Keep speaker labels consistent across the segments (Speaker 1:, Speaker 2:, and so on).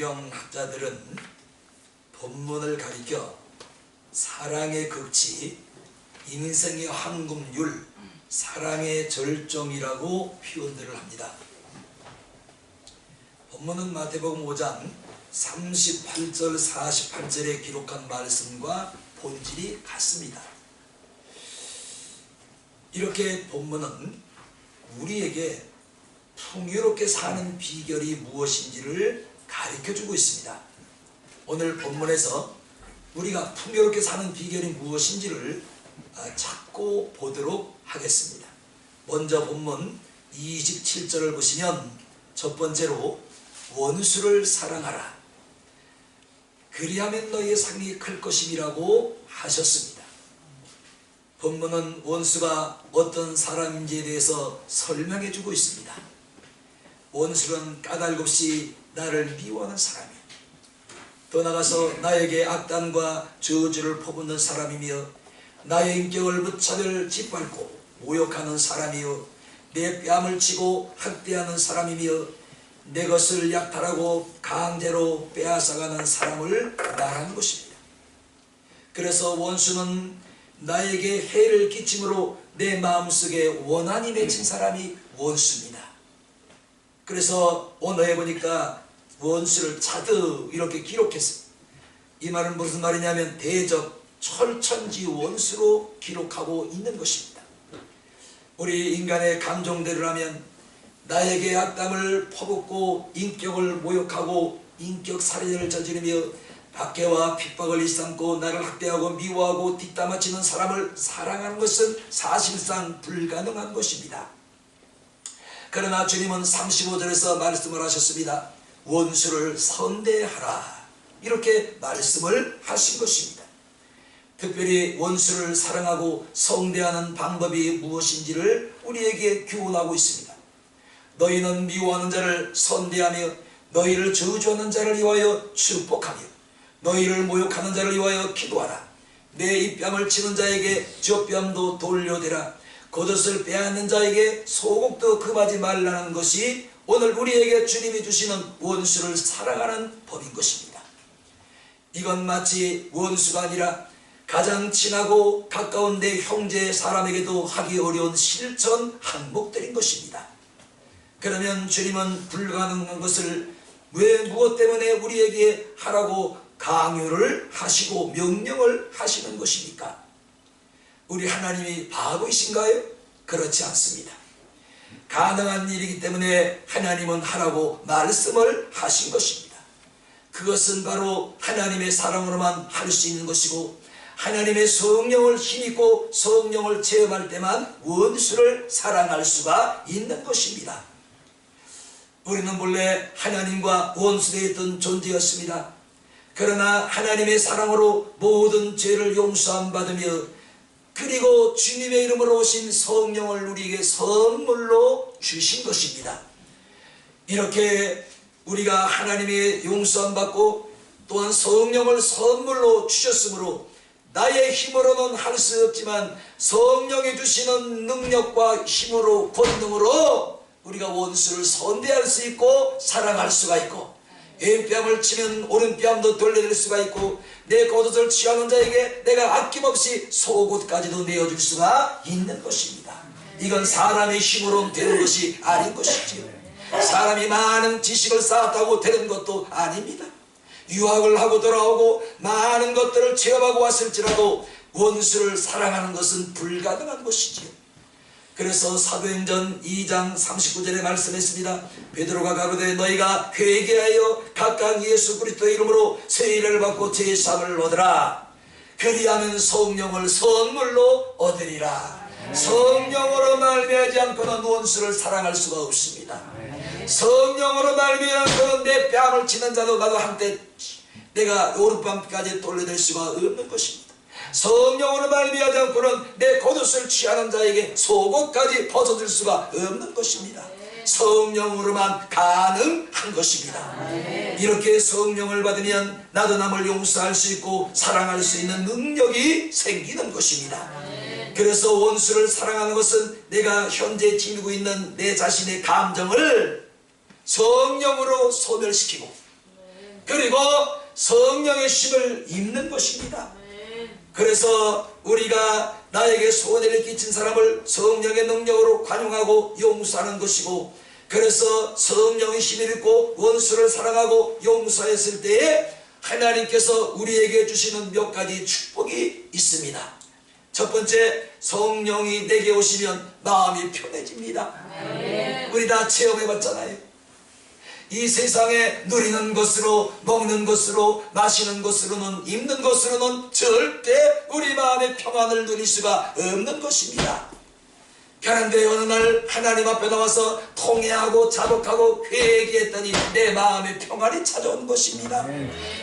Speaker 1: 성경학자들은 본문을 가리켜 사랑의 극치, 인생의 황금률, 사랑의 절정이라고 표현들을 합니다. 본문은 마태복음 5장 38절 48절에 기록한 말씀과 본질이 같습니다. 이렇게 본문은 우리에게 풍요롭게 사는 비결이 무엇인지를 가르쳐주고 있습니다. 오늘 본문에서 우리가 풍요롭게 사는 비결이 무엇인지를 찾고 보도록 하겠습니다. 먼저 본문 27절을 보시면 첫 번째로 원수를 사랑하라. 그리하면 너희의 상이 클 것임이라고 하셨습니다. 본문은 원수가 어떤 사람인지에 대해서 설명해 주고 있습니다. 원수는 까닭없이 나를 미워하는 사람이요, 더 나아가서 나에게 악담과 저주를 퍼붓는 사람이며 나의 인격을 무차별 짓밟고 모욕하는 사람이요, 내 뺨을 치고 학대하는 사람이며 내 것을 약탈하고 강제로 빼앗아가는 사람을 말하는 것입니다. 그래서 원수는 나에게 해를 끼침으로 내 마음속에 원한이 맺힌 사람이 원수입니다. 그래서 오늘에 보니까 원수를 차드 이렇게 기록했어요. 이 말은 무슨 말이냐면 대적 철천지 원수로 기록하고 있는 것입니다. 우리 인간의 감정대로 하면 나에게 악담을 퍼붓고 인격을 모욕하고 인격 살인을 저지르며 박해와 핍박을 일삼고 나를 학대하고 미워하고 뒷담화치는 사람을 사랑하는 것은 사실상 불가능한 것입니다. 그러나 주님은 35절에서 말씀을 하셨습니다. 원수를 선대하라, 이렇게 말씀을 하신 것입니다. 특별히 원수를 사랑하고 성대하는 방법이 무엇인지를 우리에게 교훈하고 있습니다. 너희는 미워하는 자를 선대하며 너희를 저주하는 자를 위하여 축복하며 너희를 모욕하는 자를 위하여 기도하라. 내 입뺨을 치는 자에게 저 뺨도 돌려대라. 겉옷을 빼앗는 자에게 소곡도 금하지 말라는 것이 오늘 우리에게 주님이 주시는 원수를 사랑하는 법인 것입니다. 이건 마치 원수가 아니라 가장 친하고 가까운 내 형제 사람에게도 하기 어려운 실천 항목들인 것입니다. 그러면 주님은 불가능한 것을 왜 무엇 때문에 우리에게 하라고 강요를 하시고 명령을 하시는 것입니까? 우리 하나님이 바보이신가요? 그렇지 않습니다. 가능한 일이기 때문에 하나님은 하라고 말씀을 하신 것입니다. 그것은 바로 하나님의 사랑으로만 할 수 있는 것이고 하나님의 성령을 힘입고 성령을 체험할 때만 원수를 사랑할 수가 있는 것입니다. 우리는 본래 하나님과 원수되었던 존재였습니다. 그러나 하나님의 사랑으로 모든 죄를 용서함 받으며 그리고 주님의 이름으로 오신 성령을 우리에게 선물로 주신 것입니다. 이렇게 우리가 하나님의 용서함 받고 또한 성령을 선물로 주셨으므로 나의 힘으로는 할 수 없지만 성령이 주시는 능력과 힘으로 권능으로 우리가 원수를 선대할 수 있고 사랑할 수가 있고 왼뺨을 치면 오른뺨도 돌려줄 수가 있고 내 겉옷을 취하는 자에게 내가 아낌없이 속옷까지도 내어줄 수가 있는 것입니다. 이건 사람의 힘으로 되는 것이 아닌 것이지요. 사람이 많은 지식을 쌓았다고 되는 것도 아닙니다. 유학을 하고 돌아오고 많은 것들을 체험하고 왔을지라도 원수를 사랑하는 것은 불가능한 것이지요. 그래서 사도행전 2장 39절에 말씀했습니다. 베드로가 가로되 너희가 회개하여 각각 예수 그리스도의 이름으로 세례를 받고 제사함을 얻으라. 그리하면 성령을 선물로 얻으리라. 성령으로 말미암지 않고는 원수를 사랑할 수가 없습니다. 성령으로 말미암지 않고는 내 뺨을 치는 자도 나도 한때 내가 오른뺨까지 돌려댈 수가 없는 것입니다. 성령으로 말미암지 않고는 내 겉옷을 취하는 자에게 속옷까지 벗어줄 수가 없는 것입니다. 성령으로만 가능한 것입니다. 이렇게 성령을 받으면 나도 남을 용서할 수 있고 사랑할 수 있는 능력이 생기는 것입니다. 그래서 원수를 사랑하는 것은 내가 현재 지니고 있는 내 자신의 감정을 성령으로 소멸시키고 그리고 성령의 힘을 입는 것입니다. 그래서 우리가 나에게 손해를 끼친 사람을 성령의 능력으로 관용하고 용서하는 것이고, 그래서 성령의 힘을 입고 원수를 사랑하고 용서했을 때에 하나님께서 우리에게 주시는 몇 가지 축복이 있습니다. 첫 번째, 성령이 내게 오시면 마음이 편해집니다. 우리 다 체험해봤잖아요. 이 세상에 누리는 것으로, 먹는 것으로, 마시는 것으로는, 입는 것으로는 절대 우리 마음의 평안을 누릴 수가 없는 것입니다. 그런데 어느 날 하나님 앞에 나와서 통회하고 자복하고 회개했더니 내 마음의 평안이 찾아온 것입니다.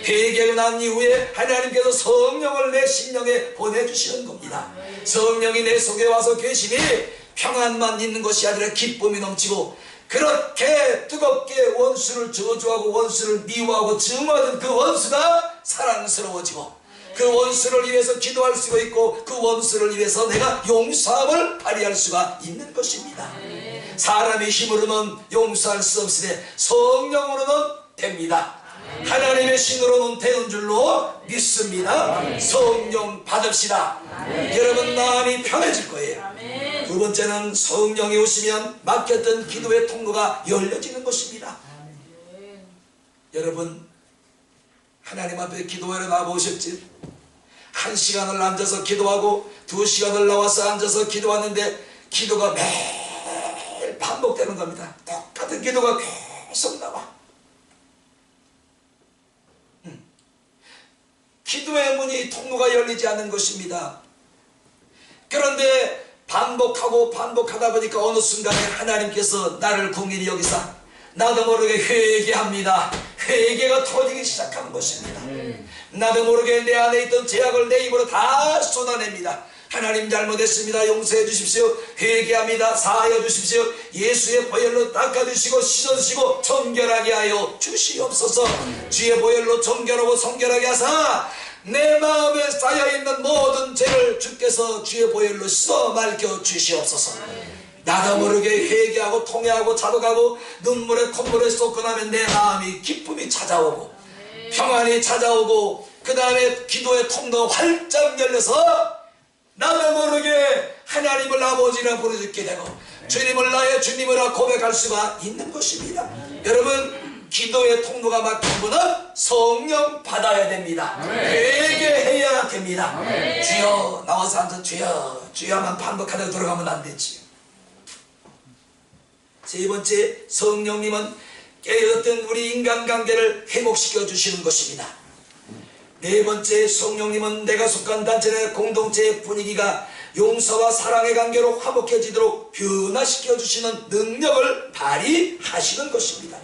Speaker 1: 회개하고 난 이후에 하나님께서 성령을 내 심령에 보내주시는 겁니다. 성령이 내 속에 와서 계시니 평안만 있는 것이 아니라 기쁨이 넘치고, 그렇게 뜨겁게 원수를 저주하고 원수를 미워하고 증오하던 그 원수가 사랑스러워지고, 그 원수를 위해서 기도할 수가 있고, 그 원수를 위해서 내가 용서함을 발휘할 수가 있는 것입니다. 사람의 힘으로는 용서할 수 없으되 성령으로는 됩니다. 하나님의 신으로는 되는 줄로 믿습니다. 성령 받읍시다. 여러분 마음이 편해질 거예요. 두 번째는, 성령이 오시면 막혔던 기도의 통로가 열려지는 것입니다. 여러분, 하나님 앞에 기도하러 나와보셨지? 1시간을 앉아서 기도하고 2시간을 나와서 앉아서 기도하는데 기도가 매일 반복되는 겁니다. 똑같은 기도가 계속 나와. 기도의 문이, 통로가 열리지 않는 것입니다. 그런데 반복하고 반복하다 보니까 어느 순간에 하나님께서 나를 궁일이 여기사 나도 모르게 회개합니다. 회개가 터지기 시작하는 것입니다. 나도 모르게 내 안에 있던 죄악을 내 입으로 다 쏟아냅니다. 하나님 잘못했습니다. 용서해 주십시오. 회개합니다. 사하여 주십시오. 예수의 보혈로 닦아주시고 씻어주시고 정결하게 하여 주시옵소서. 주의 보혈로 정결하고 성결하게 하사 내 마음에 쌓여있는 모든 죄를 주께서 주의 보혈로 씻어 맑혀 주시옵소서. 나도 모르게 회개하고 통회하고 자복하고 눈물에 콧물에 쏟고 나면 내 마음이 기쁨이 찾아오고 평안이 찾아오고, 그 다음에 기도의 통로가 활짝 열려서 나도 모르게 하나님을 아버지라 부르짖게 되고 주님을 나의 주님이라 고백할 수가 있는 것입니다. 여러분, 기도의 통로가 막힌 분은 성령 받아야 됩니다. 회개해야 됩니다. 주여, 나와서 앉아 주여 주여만 반복하다가 돌아가면 안 되지요. 세 번째, 성령님은 깨어있던 우리 인간관계를 회복시켜 주시는 것입니다. 네 번째, 성령님은 내가 속한 단체 내 공동체의 분위기가 용서와 사랑의 관계로 화목해지도록 변화시켜 주시는 능력을 발휘하시는 것입니다.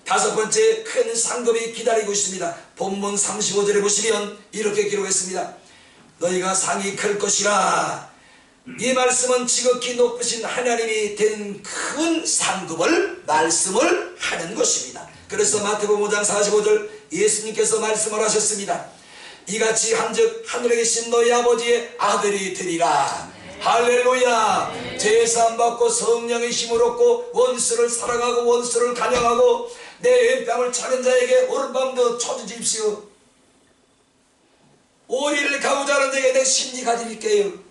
Speaker 1: 다섯 번째, 큰 상급이 기다리고 있습니다. 본문 35절에 보시면 이렇게 기록했습니다. 너희가 상이 클 것이라. 이 말씀은 지극히 높으신 하나님이 된 큰 상급을 말씀을 하는 것입니다. 그래서 마태복음 5장 45절 예수님께서 말씀을 하셨습니다. 이같이 한즉 하늘에 계신 너희 아버지의 아들이 되리라. 할렐루야. 제사함 받고 성령의 힘을 얻고 원수를 사랑하고 원수를 간영하고 내 왼뺨을 차는 자에게 오른밤도 쳐주십시오. 오리를 가고자 하는 자에게 내 심리 가드릴게요.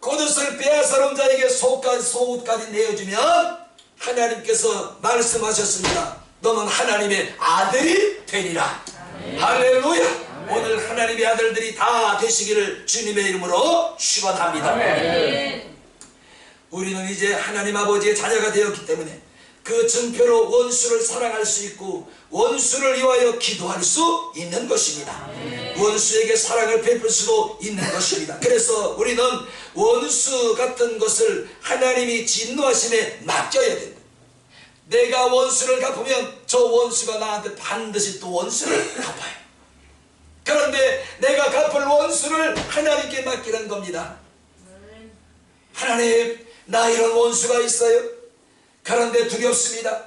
Speaker 1: 겉옷을 빼앗아온 자에게 속옷까지 내어주면 하나님께서 말씀하셨습니다. 너는 하나님의 아들이 되리라. 할렐루야. 오늘 하나님의 아들들이 다 되시기를 주님의 이름으로 축원합니다. 우리는 이제 하나님 아버지의 자녀가 되었기 때문에 그 증표로 원수를 사랑할 수 있고 원수를 위하여 기도할 수 있는 것입니다. 원수에게 사랑을 베풀 수도 있는 것입니다. 그래서 우리는 원수 같은 것을 하나님이 진노하심에 맡겨야 된다. 내가 원수를 갚으면 저 원수가 나한테 반드시 또 원수를 갚아요. 그런데 내가 갚을 원수를 하나님께 맡기는 겁니다. 하나님, 나 이런 원수가 있어요. 그런데 두렵습니다.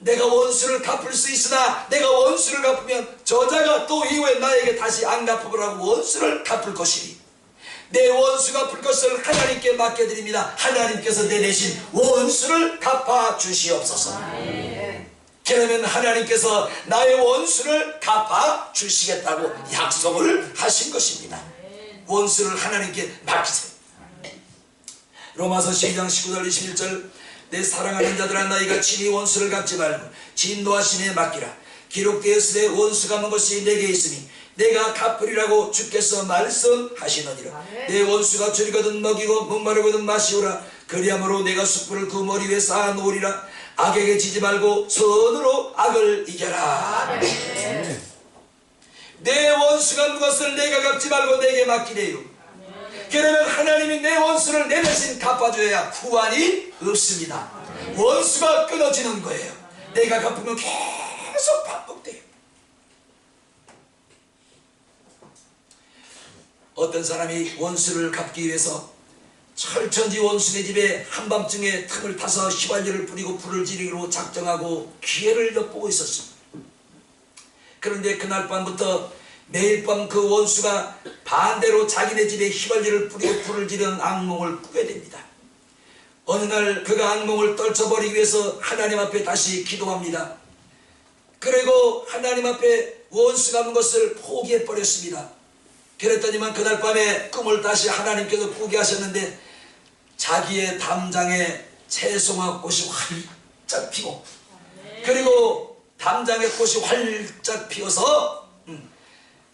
Speaker 1: 내가 원수를 갚을 수 있으나 내가 원수를 갚으면 저자가 또 이후에 나에게 다시 안 갚으라고 원수를 갚을 것이니 내 원수 갚을 것을 하나님께 맡겨드립니다. 하나님께서 내 대신 원수를 갚아 주시옵소서. 그러면 하나님께서 나의 원수를 갚아 주시겠다고 약속을 하신 것입니다. 원수를 하나님께 맡기세요. 로마서 12장 19절 21절 내 사랑하는 자들아 너희가 친히 원수를 갚지 말고 진노하심에 맡기라. 기록되었으되 원수 갚는 것이 내게 있으니 내가 갚으리라고 주께서 말씀하시느니라. 내 원수가 줄이거든 먹이고 목마르거든 마시오라. 그리함으로 내가 숯불을 그 머리 위에 쌓아 놓으리라. 악에게 지지 말고 선으로 악을 이겨라. 내 원수가 갚는 것을 내가 갚지 말고 내게 맡기래요. 그러면 하나님이 내 원수를 내 대신 갚아줘야 후환이 없습니다. 원수가 끊어지는 거예요. 내가 갚으면 계속 반복돼요. 어떤 사람이 원수를 갚기 위해서 철천지 원수네 집에 한밤중에 틈을 타서 휘발유를 뿌리고 불을 지르기로 작정하고 기회를 엿보고 있었습니다. 그런데 그날 밤부터 매일 밤 그 원수가 반대로 자기네 집에 휘발유를 뿌리고 불을 지르는 악몽을 꾸게 됩니다. 어느 날 그가 악몽을 떨쳐버리기 위해서 하나님 앞에 다시 기도합니다. 그리고 하나님 앞에 원수 갚는 것을 포기해버렸습니다. 그랬더니만 그날 밤에 꿈을 다시 하나님께서 꾸게 하셨는데 자기의 담장에 채송화 꽃이 활짝 피고 그리고 담장에 꽃이 활짝 피어서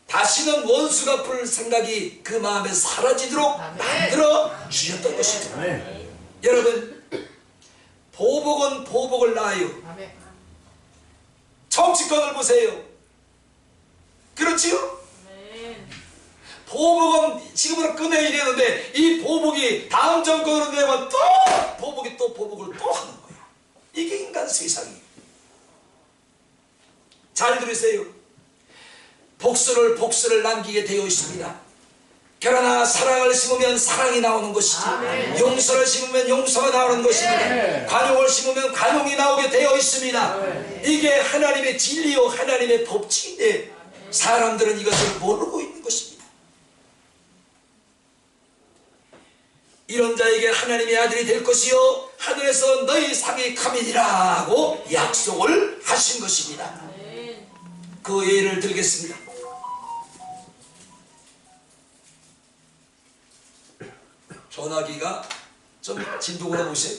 Speaker 1: 다시는 원수 갚을 생각이 그 마음에 사라지도록 만들어 주셨던 것입니다. 여러분, 보복은 보복을 낳아요. 정치권을 보세요. 그렇지요? 보복은 지금으로 끝내 이랬는데 이 보복이 다음 정권으로 되면 또 보복이 또 보복을 또 하는 거예요. 이게 인간 세상이에요. 잘 들으세요. 복수를 남기게 되어 있습니다. 그러나 사랑을 심으면 사랑이 나오는 것이지 용서를 심으면 용서가 나오는 것입니다. 관용을 심으면 관용이 나오게 되어 있습니다. 이게 하나님의 진리요 하나님의 법칙인데 사람들은 이것을 모르고 있는 것입니다. 이런 자에게 하나님의 아들이 될 것이요 하늘에서 너희 상이 감이니라고 약속을 하신 것입니다. 그 예를 들겠습니다. 전화기가 좀 진동을 해보세요.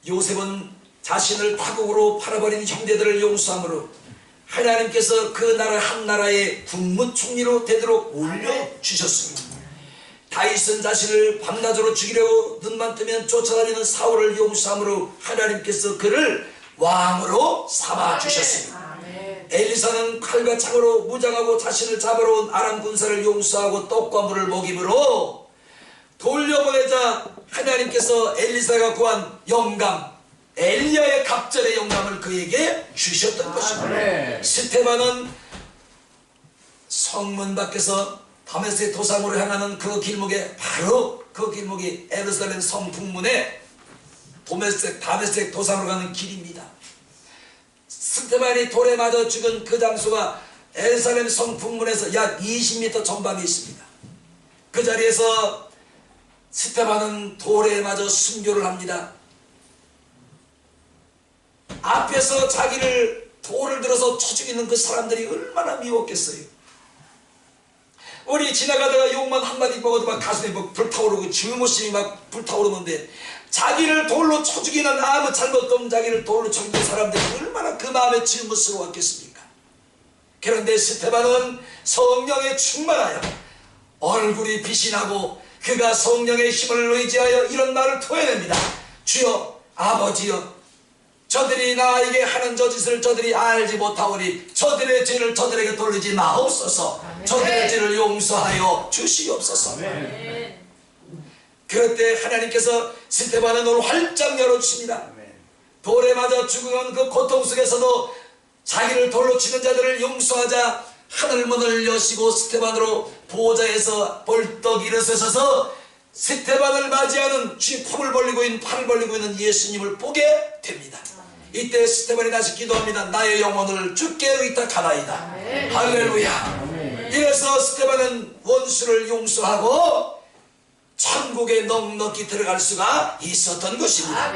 Speaker 1: 요셉은 자신을 타국으로 팔아버린 형제들을 용서함으로 하나님께서 그 나라 한 나라의 국무총리로 되도록 올려주셨습니다. 다윗은 자신을 밤낮으로 죽이려고 눈만 뜨면 쫓아다니는 사울을 용서함으로 하나님께서 그를 왕으로 삼아주셨습니다. 엘리사는 칼과 창으로 무장하고 자신을 잡으러 온 아람 군사를 용서하고 떡과 물을 먹임으로 돌려보내자 하나님께서 엘리사가 구한 영감 엘리야의 갑절의 영감을 그에게 주셨던 것입니다. 스테반은 성문 밖에서 다메섹 도상으로 향하는 그 길목에 바로 그 길목이 예루살렘 성 북문에 다메섹 도상으로 가는 길입니다. 스테반이 돌에 맞아 죽은 그 장소가 예루살렘 성 북문에서 약 20m 전방에 있습니다. 그 자리에서 스테반은 돌에 맞아 순교를 합니다. 앞에서 자기를 돌을 들어서 쳐 죽이는 그 사람들이 얼마나 미웠겠어요. 우리 지나가다가 욕만 한마디 먹어도 막 가슴이 막 불타오르고 증오심이 막 불타오르는데 자기를 돌로 쳐 죽이는 아무 잘못도 없는 자기를 돌로 쳐 죽이는 사람들이 얼마나 그 마음에 증오스러웠겠습니까? 그런데 스테반은 성령에 충만하여 얼굴이 빛이 나고 그가 성령의 힘을 의지하여 이런 말을 토해냅니다. 주여 아버지여 저들이 나에게 하는 저 짓을 저들이 알지 못하오니 저들의 죄를 저들에게 돌리지 마옵소서. 저들의 죄를 용서하여 주시옵소서. 그럴 때 하나님께서 스테반의 눈을 활짝 열어주십니다. 돌에 맞아 죽은 그 고통 속에서도 자기를 돌로 치는 자들을 용서하자 하늘문을 여시고 스테반으로 보좌에서 벌떡 일어서서 스테반을 맞이하는 쥐 폼을 벌리고 있는 팔을 벌리고 있는 예수님을 보게 됩니다. 이때 스테반이 다시 기도합니다. 나의 영혼을 주께 의탁하나이다. 할렐루야. 이래서 스테반은 원수를 용서하고 천국에 넉넉히 들어갈 수가 있었던 것입니다.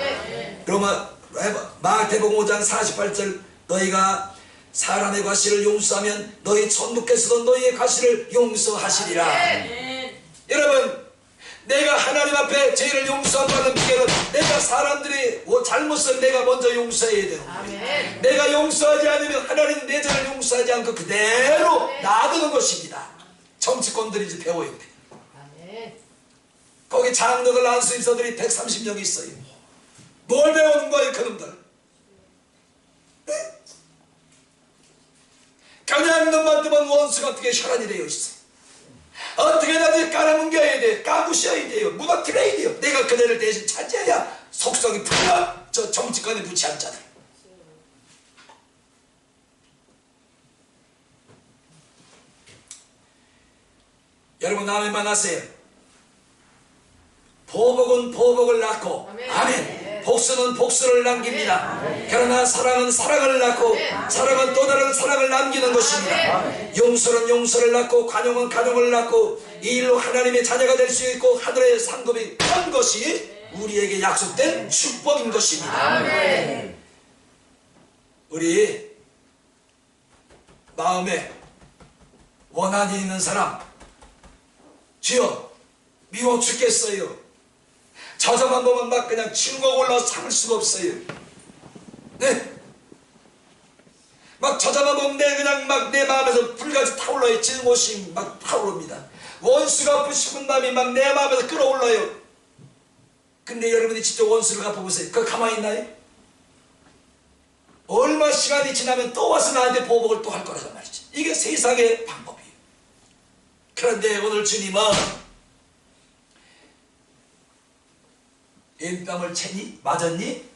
Speaker 1: 마태복음 5장 48절 너희가 사람의 과실을 용서하면 너희 천부께서도 너희의 과실을 용서하시리라. 여러분, 내가 하나님 앞에 죄를 용서받는 비결은 내가 사람들이 잘못을 내가 먼저 용서해야 되는 거예요. 내가 용서하지 않으면 하나님은 내 죄를 용서하지 않고 그대로 놔두는 것입니다. 정치권들이 이제 배워야 돼요. 거기 장로들 안수입사들이 130명이 있어요. 뭘 배우는 거예요 그놈들? 네? 그냥 놈만 두면 원수가 어떻게 혈안이 되어 있어. 어떻게 나한테 깔아뭉겨야 돼. 까부셔야 돼요. 무너뜨려야 돼요. 내가 그대를 대신 차지해야 속성이 풀려. 저 정치권에 무치한 자들. 여러분 아멘만 하세요. 보복은 보복을 낳고 아멘. 복수는 복수를 남깁니다. 그러나 사랑은 사랑을 낳고 사랑은 또 다른 사랑을 남기는 것입니다. 용서는 용서를 낳고 관용은 관용을 낳고 이 일로 하나님의 자녀가 될 수 있고 하늘의 상급이 한 것이 우리에게 약속된 축복인 것입니다. 우리 마음에 원한이 있는 사람, 주여 미워 죽겠어요. 저자만 보면 막 그냥 증거가 올라와서 참을 수가 없어요. 네? 막 저자만 보면 그냥 막 내 마음에서 불같이 타올라요. 증오심 막 타오릅니다. 원수가 갚고 싶은 마음이 막 내 마음에서 끌어올라요. 근데 여러분이 직접 원수를 갚아보세요. 그거 가만히 있나요? 얼마 시간이 지나면 또 와서 나한테 보복을 또 할 거란 말이죠. 이게 세상의 방법이에요. 그런데 오늘 주님은 왼뺨을 채니? 맞았니?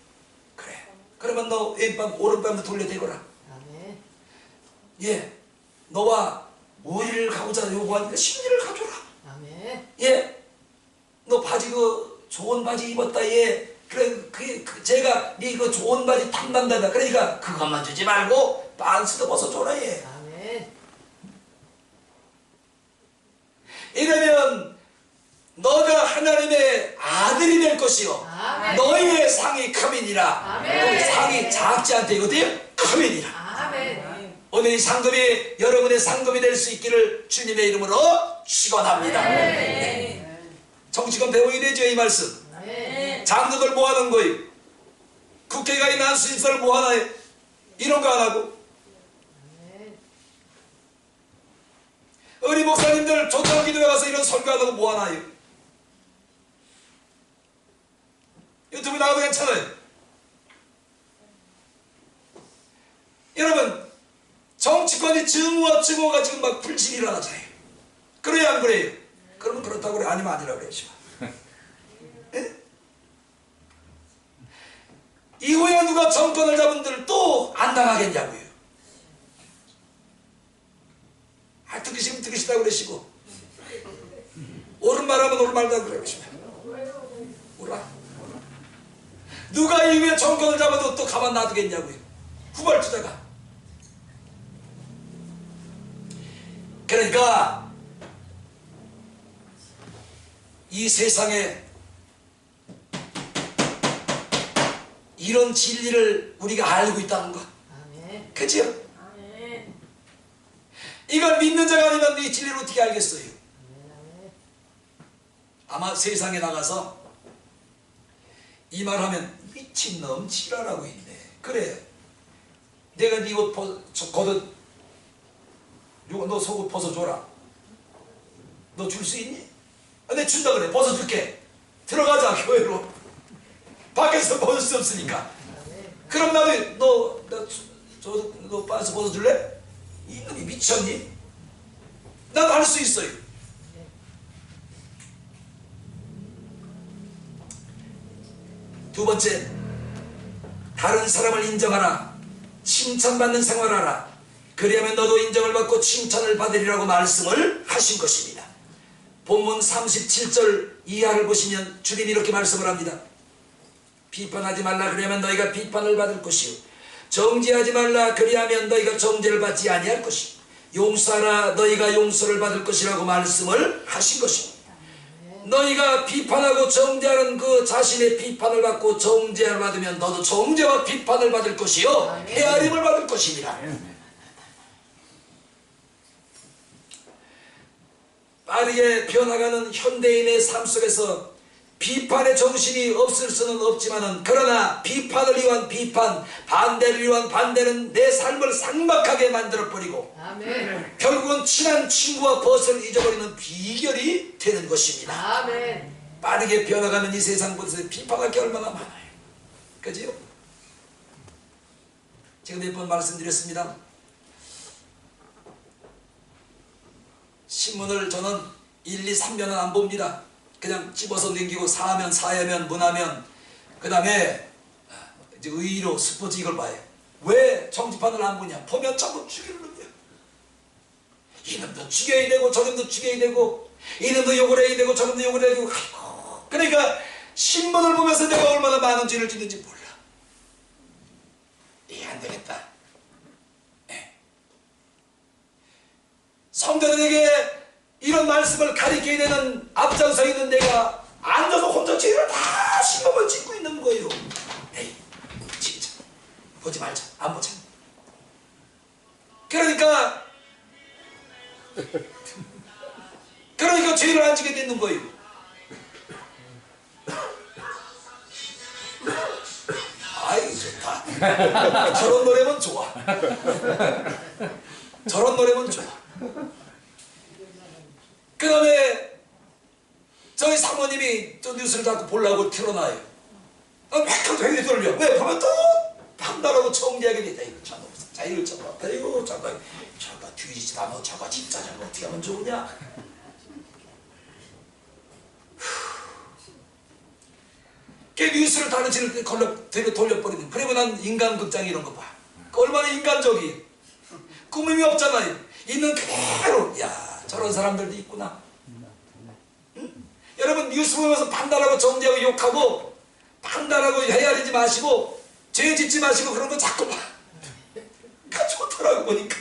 Speaker 1: 그래. 그러면 너 왼뺨 오른뺨도 돌려대거라. 예. 너와 우리를 가고자 요구하니까 심리를 가져라. 예. 너 바지 좋은 바지 입었다. 예. 그래 제가 네 그 좋은 바지 탐난다다. 그러니까 그것만 주지 말고 반스도 벗어줘라. 예. 이러면 너가 하나님의 아들이 될 것이요 너희의 상이 크민이라. 상이 작지 않대. 이거도요 크민이라. 오늘 이 상급이 여러분의 상급이 될 수 있기를 주님의 이름으로 축원합니다. 정치권 배워야 되죠. 이 말씀. 장로들 뭐하는 거예요? 국회가 있는 안수집사를 뭐하나요? 이런 거 안 하고. 우리 목사님들 조정기도에 가서 이런 설교하다가 뭐하나요? 유튜브 나가도 괜찮아요. 여러분 정치권이 증오와 증오가 지금 막 불신이 일어나잖아요. 그래요 안 그래요? 그러면 그렇다고 그래. 아니면 아니라고 그래야지. 이후에 누가 정권을 잡은들 또 안 당하겠냐고요. 듣기 싫으면 듣기 싫다고 그러시고 옳은 말하면 옳은 말이라고 그러시면 몰라. 누가 이후에 정권을 잡아도 또 가만 놔두겠냐고요. 후발주자가. 그러니까 이 세상에 이런 진리를 우리가 알고 있다는 것. 그치요? 이걸 믿는 자가 아니면 이 진리를 어떻게 알겠어요? 아마 세상에 나가서 이 말하면 미친놈 지랄하고 있네. 그래. 내가 네 옷 겉옷 너 속옷 벗어줘라. 너 줄 수 있니? 내가 준다 그래. 벗어줄게. 들어가자 교회로. 밖에서 벗을 수 없으니까. 그럼 나도 너 반스 벗어줄래? 이놈이 미쳤니? 나도 할 수 있어요. 두 번째, 다른 사람을 인정하라. 칭찬받는 생활하라. 그리하면 너도 인정을 받고 칭찬을 받으리라고 말씀을 하신 것입니다. 본문 37절 이하를 보시면 주님이 이렇게 말씀을 합니다. 비판하지 말라. 그리하면 너희가 비판을 받을 것이요 정죄하지 말라. 그리하면 너희가 정죄를 받지 아니할 것이요 용서하라. 너희가 용서를 받을 것이라고 말씀을 하신 것입니다. 너희가 비판하고 정죄하는 그 자신의 비판을 받고 정죄를 받으면 너도 정죄와 비판을 받을 것이요 헤아림을 받을 것이니라. 빠르게 변화가는 현대인의 삶 속에서 비판의 정신이 없을 수는 없지만은, 그러나 비판을 위한 비판, 반대를 위한 반대는 내 삶을 삭막하게 만들어버리고
Speaker 2: 아멘.
Speaker 1: 결국은 친한 친구와 벗을 잊어버리는 비결이 되는 것입니다.
Speaker 2: 아멘.
Speaker 1: 빠르게 변화가는 이 세상 곳에서 비판할 게 얼마나 많아요. 그지요? 제가 몇 번 말씀드렸습니다. 신문을 저는 1, 2, 3면은 안 봅니다. 그냥 집어서 넘기고 사면 사야면 문하면, 그 다음에 이제 의로 스포츠 이걸 봐요. 왜 정치판을 안 보냐? 보면 전부 죽이는 놈이야. 이놈도 죽여야 되고 저놈도 죽여야 되고, 이놈도 욕을 해야 되고 저놈도 욕을 해야 되고. 그러니까 신문을 보면서 내가 얼마나 많은 죄를 짓는지 몰라. 이게 안 되겠다. 성도들에게 이런 말씀을 가리켜야 되는 앞장서 있는 내가 앉아서 혼자 죄를 다 신문을 짓고 있는 거예요. 에이, 진짜 보지 말자, 안 보자. 그러니까 죄를 안 지게 되는 거예요. 아이 좋다. 저런 노래면 좋아. 저런 노래면 좋아. 그 다음에 저희 사모님이 또 뉴스를 자꾸 보려고 틀어놔요. 획하고 되게 돌려. 왜? 보면 또 판단하고 정리하게 됐다. 이거 참 없어. 자, 이거 참 없다. 이거 잠깐 저거 뒤지지도 않아. 저거 진짜 저거 어떻게 하면 좋으냐. 걔 뉴스를 다른 지를 돌려버리는. 그리고 난 인간극장 이런 거 봐. 얼마나 인간적이에요. 꾸밈이 없잖아요. 있는 그대로. 야, 저런 사람들도 있구나. 응? 여러분 뉴스 보면서 판단하고 정죄하고 욕하고 판단하고 헤아리지 마시고 죄 짓지 마시고 그런 거 자꾸 봐. 그 좋더라고 보니까.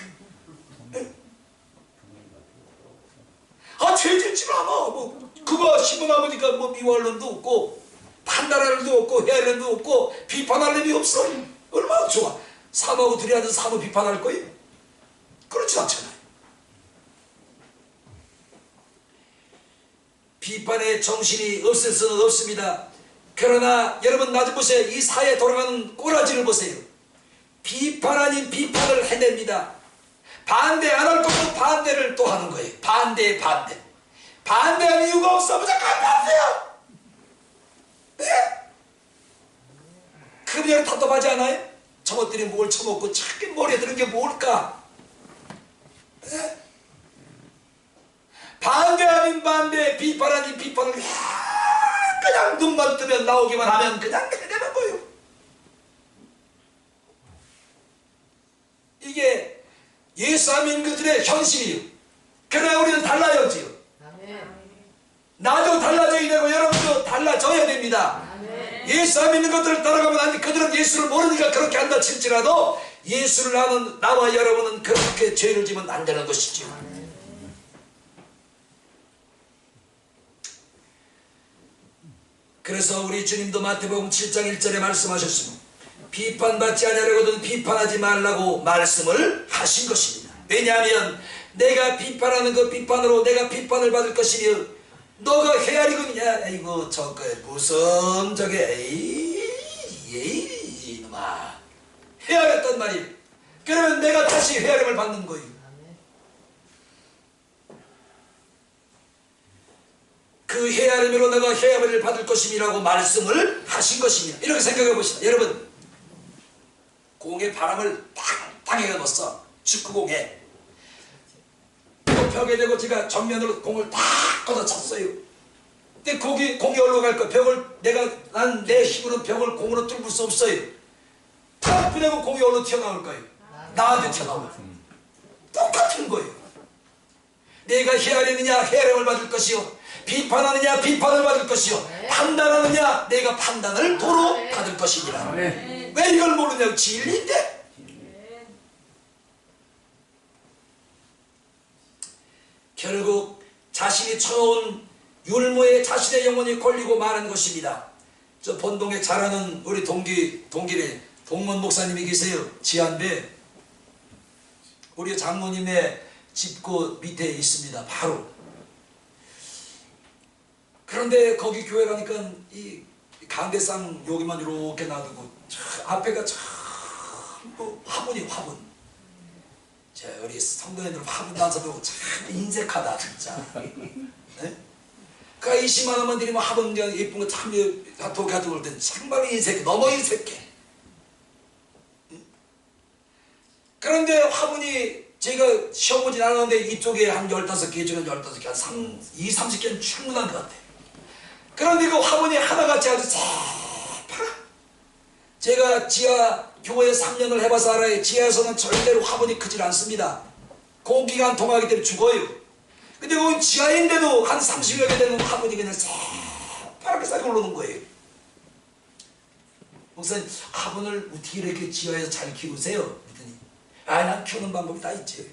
Speaker 1: 아, 죄 짓지 마. 뭐 그거 신문하니까 뭐 미워할 놈도 없고 판단할 놈도 없고 헤아릴 놈도 없고 비판할 놈이 없어. 얼마나 좋아. 사모하고 둘이 앉아서 사모 비판할 거예요? 그렇지 않잖아요. 비판의 정신이 없을 수는 없습니다. 그러나 여러분 나 좀 보세요. 이 사회에 돌아가는 꼬라지를 보세요. 비판 아닌 비판을 해냅니다. 반대 안 할 것도 반대를 또 하는 거예요. 반대에 반대. 반대할 이유가 없어. 무조건 반대야. 네? 그럼 여러분 답답하지 않아요? 저것들이 뭘 처먹고 자꾸 머리에 드는 게 뭘까? 네? 반대 아닌 반대, 비판 아닌 비판을 그냥 눈만 뜨면 나오기만 하면 그냥 해내는 거예요. 이게 예수 안 믿는 그들의 현실이에요. 그러나 우리는 달라야지요. 나도 달라져야 되고 여러분도 달라져야 됩니다. 예수 안 믿는 것들을 따라가면 안 돼. 그들은 예수를 모르니까 그렇게 한다 칠지라도 예수를 아는 나와 여러분은 그렇게 죄를 지면 안 되는 것이죠. 그래서 우리 주님도 마태복음 7장 1절에 말씀하셨습니다. 비판받지 아니하려거든 비판하지 말라고 말씀을 하신 것입니다. 왜냐하면 내가 비판하는 그 비판으로 내가 비판을 받을 것이며 너가 헤아리고 있냐. 이거 저거 무슨 저게 에이 이놈아 헤아렸단 말이에요. 그러면 내가 다시 헤아림을 받는 거예요. 그 헤아림으로 내가 헤아림을 받을 것임이라고 말씀을 하신 것입니다. 이렇게 생각해 봅시다. 여러분 공에 바람을 땅에 넣었어. 축구공에 벽에 대고 제가 정면으로 공을 딱 걷어찼어요. 근데 공이 어디로 갈까? 난 내 힘으로 벽을 공으로 뚫을 수 없어요. 탁 부내고 공이 어디로 튀어나올 거예요? 나한테 튀어나와요. 똑같은 거예요. 내가 헤아리느냐 헤아림을 받을 것이요 비판하느냐 비판을 받을 것이요 판단하느냐 내가 판단을 도로 받을 것이니라. 왜 이걸 모르냐고. 진리인데. 결국 자신이 쳐놓은 율무에 자신의 영혼이 걸리고 마는 것입니다. 저 본동에 잘하는 우리 동길에 동문 목사님이 계세요. 지한배. 우리 장로님의 집고 밑에 있습니다. 바로. 그런데 거기 교회 가니까 이 강대상 여기만 이렇게 놔두고 앞에가 전부 화분이 화분. 우리 성도님들 화분 단서도 참 인색하다 진짜. 네? 그러니까 20만 원만 드리면 화분 예쁜 거 참 가지고 올 땐 정말 인색해. 너무 인색해. 그런데 화분이 제가 시험보진 않았는데 이쪽에 한 15개, 저건 15개, 한 30개는 충분한 것 같아요. 그런데 그 화분이 하나같이 아주 새파라. 제가 지하 교회 3년을 해봐서 알아요. 지하에서는 절대로 화분이 크질 않습니다. 공기가 안 통하기 때문에 죽어요. 근데 그 지하인데도 한 30여 개 되는 화분이 그냥 새파랗게 싹 올라오는 거예요. 목사님, 화분을 어떻게 이렇게 지하에서 잘 키우세요? 그랬더니 난 키우는 방법이 다 있지.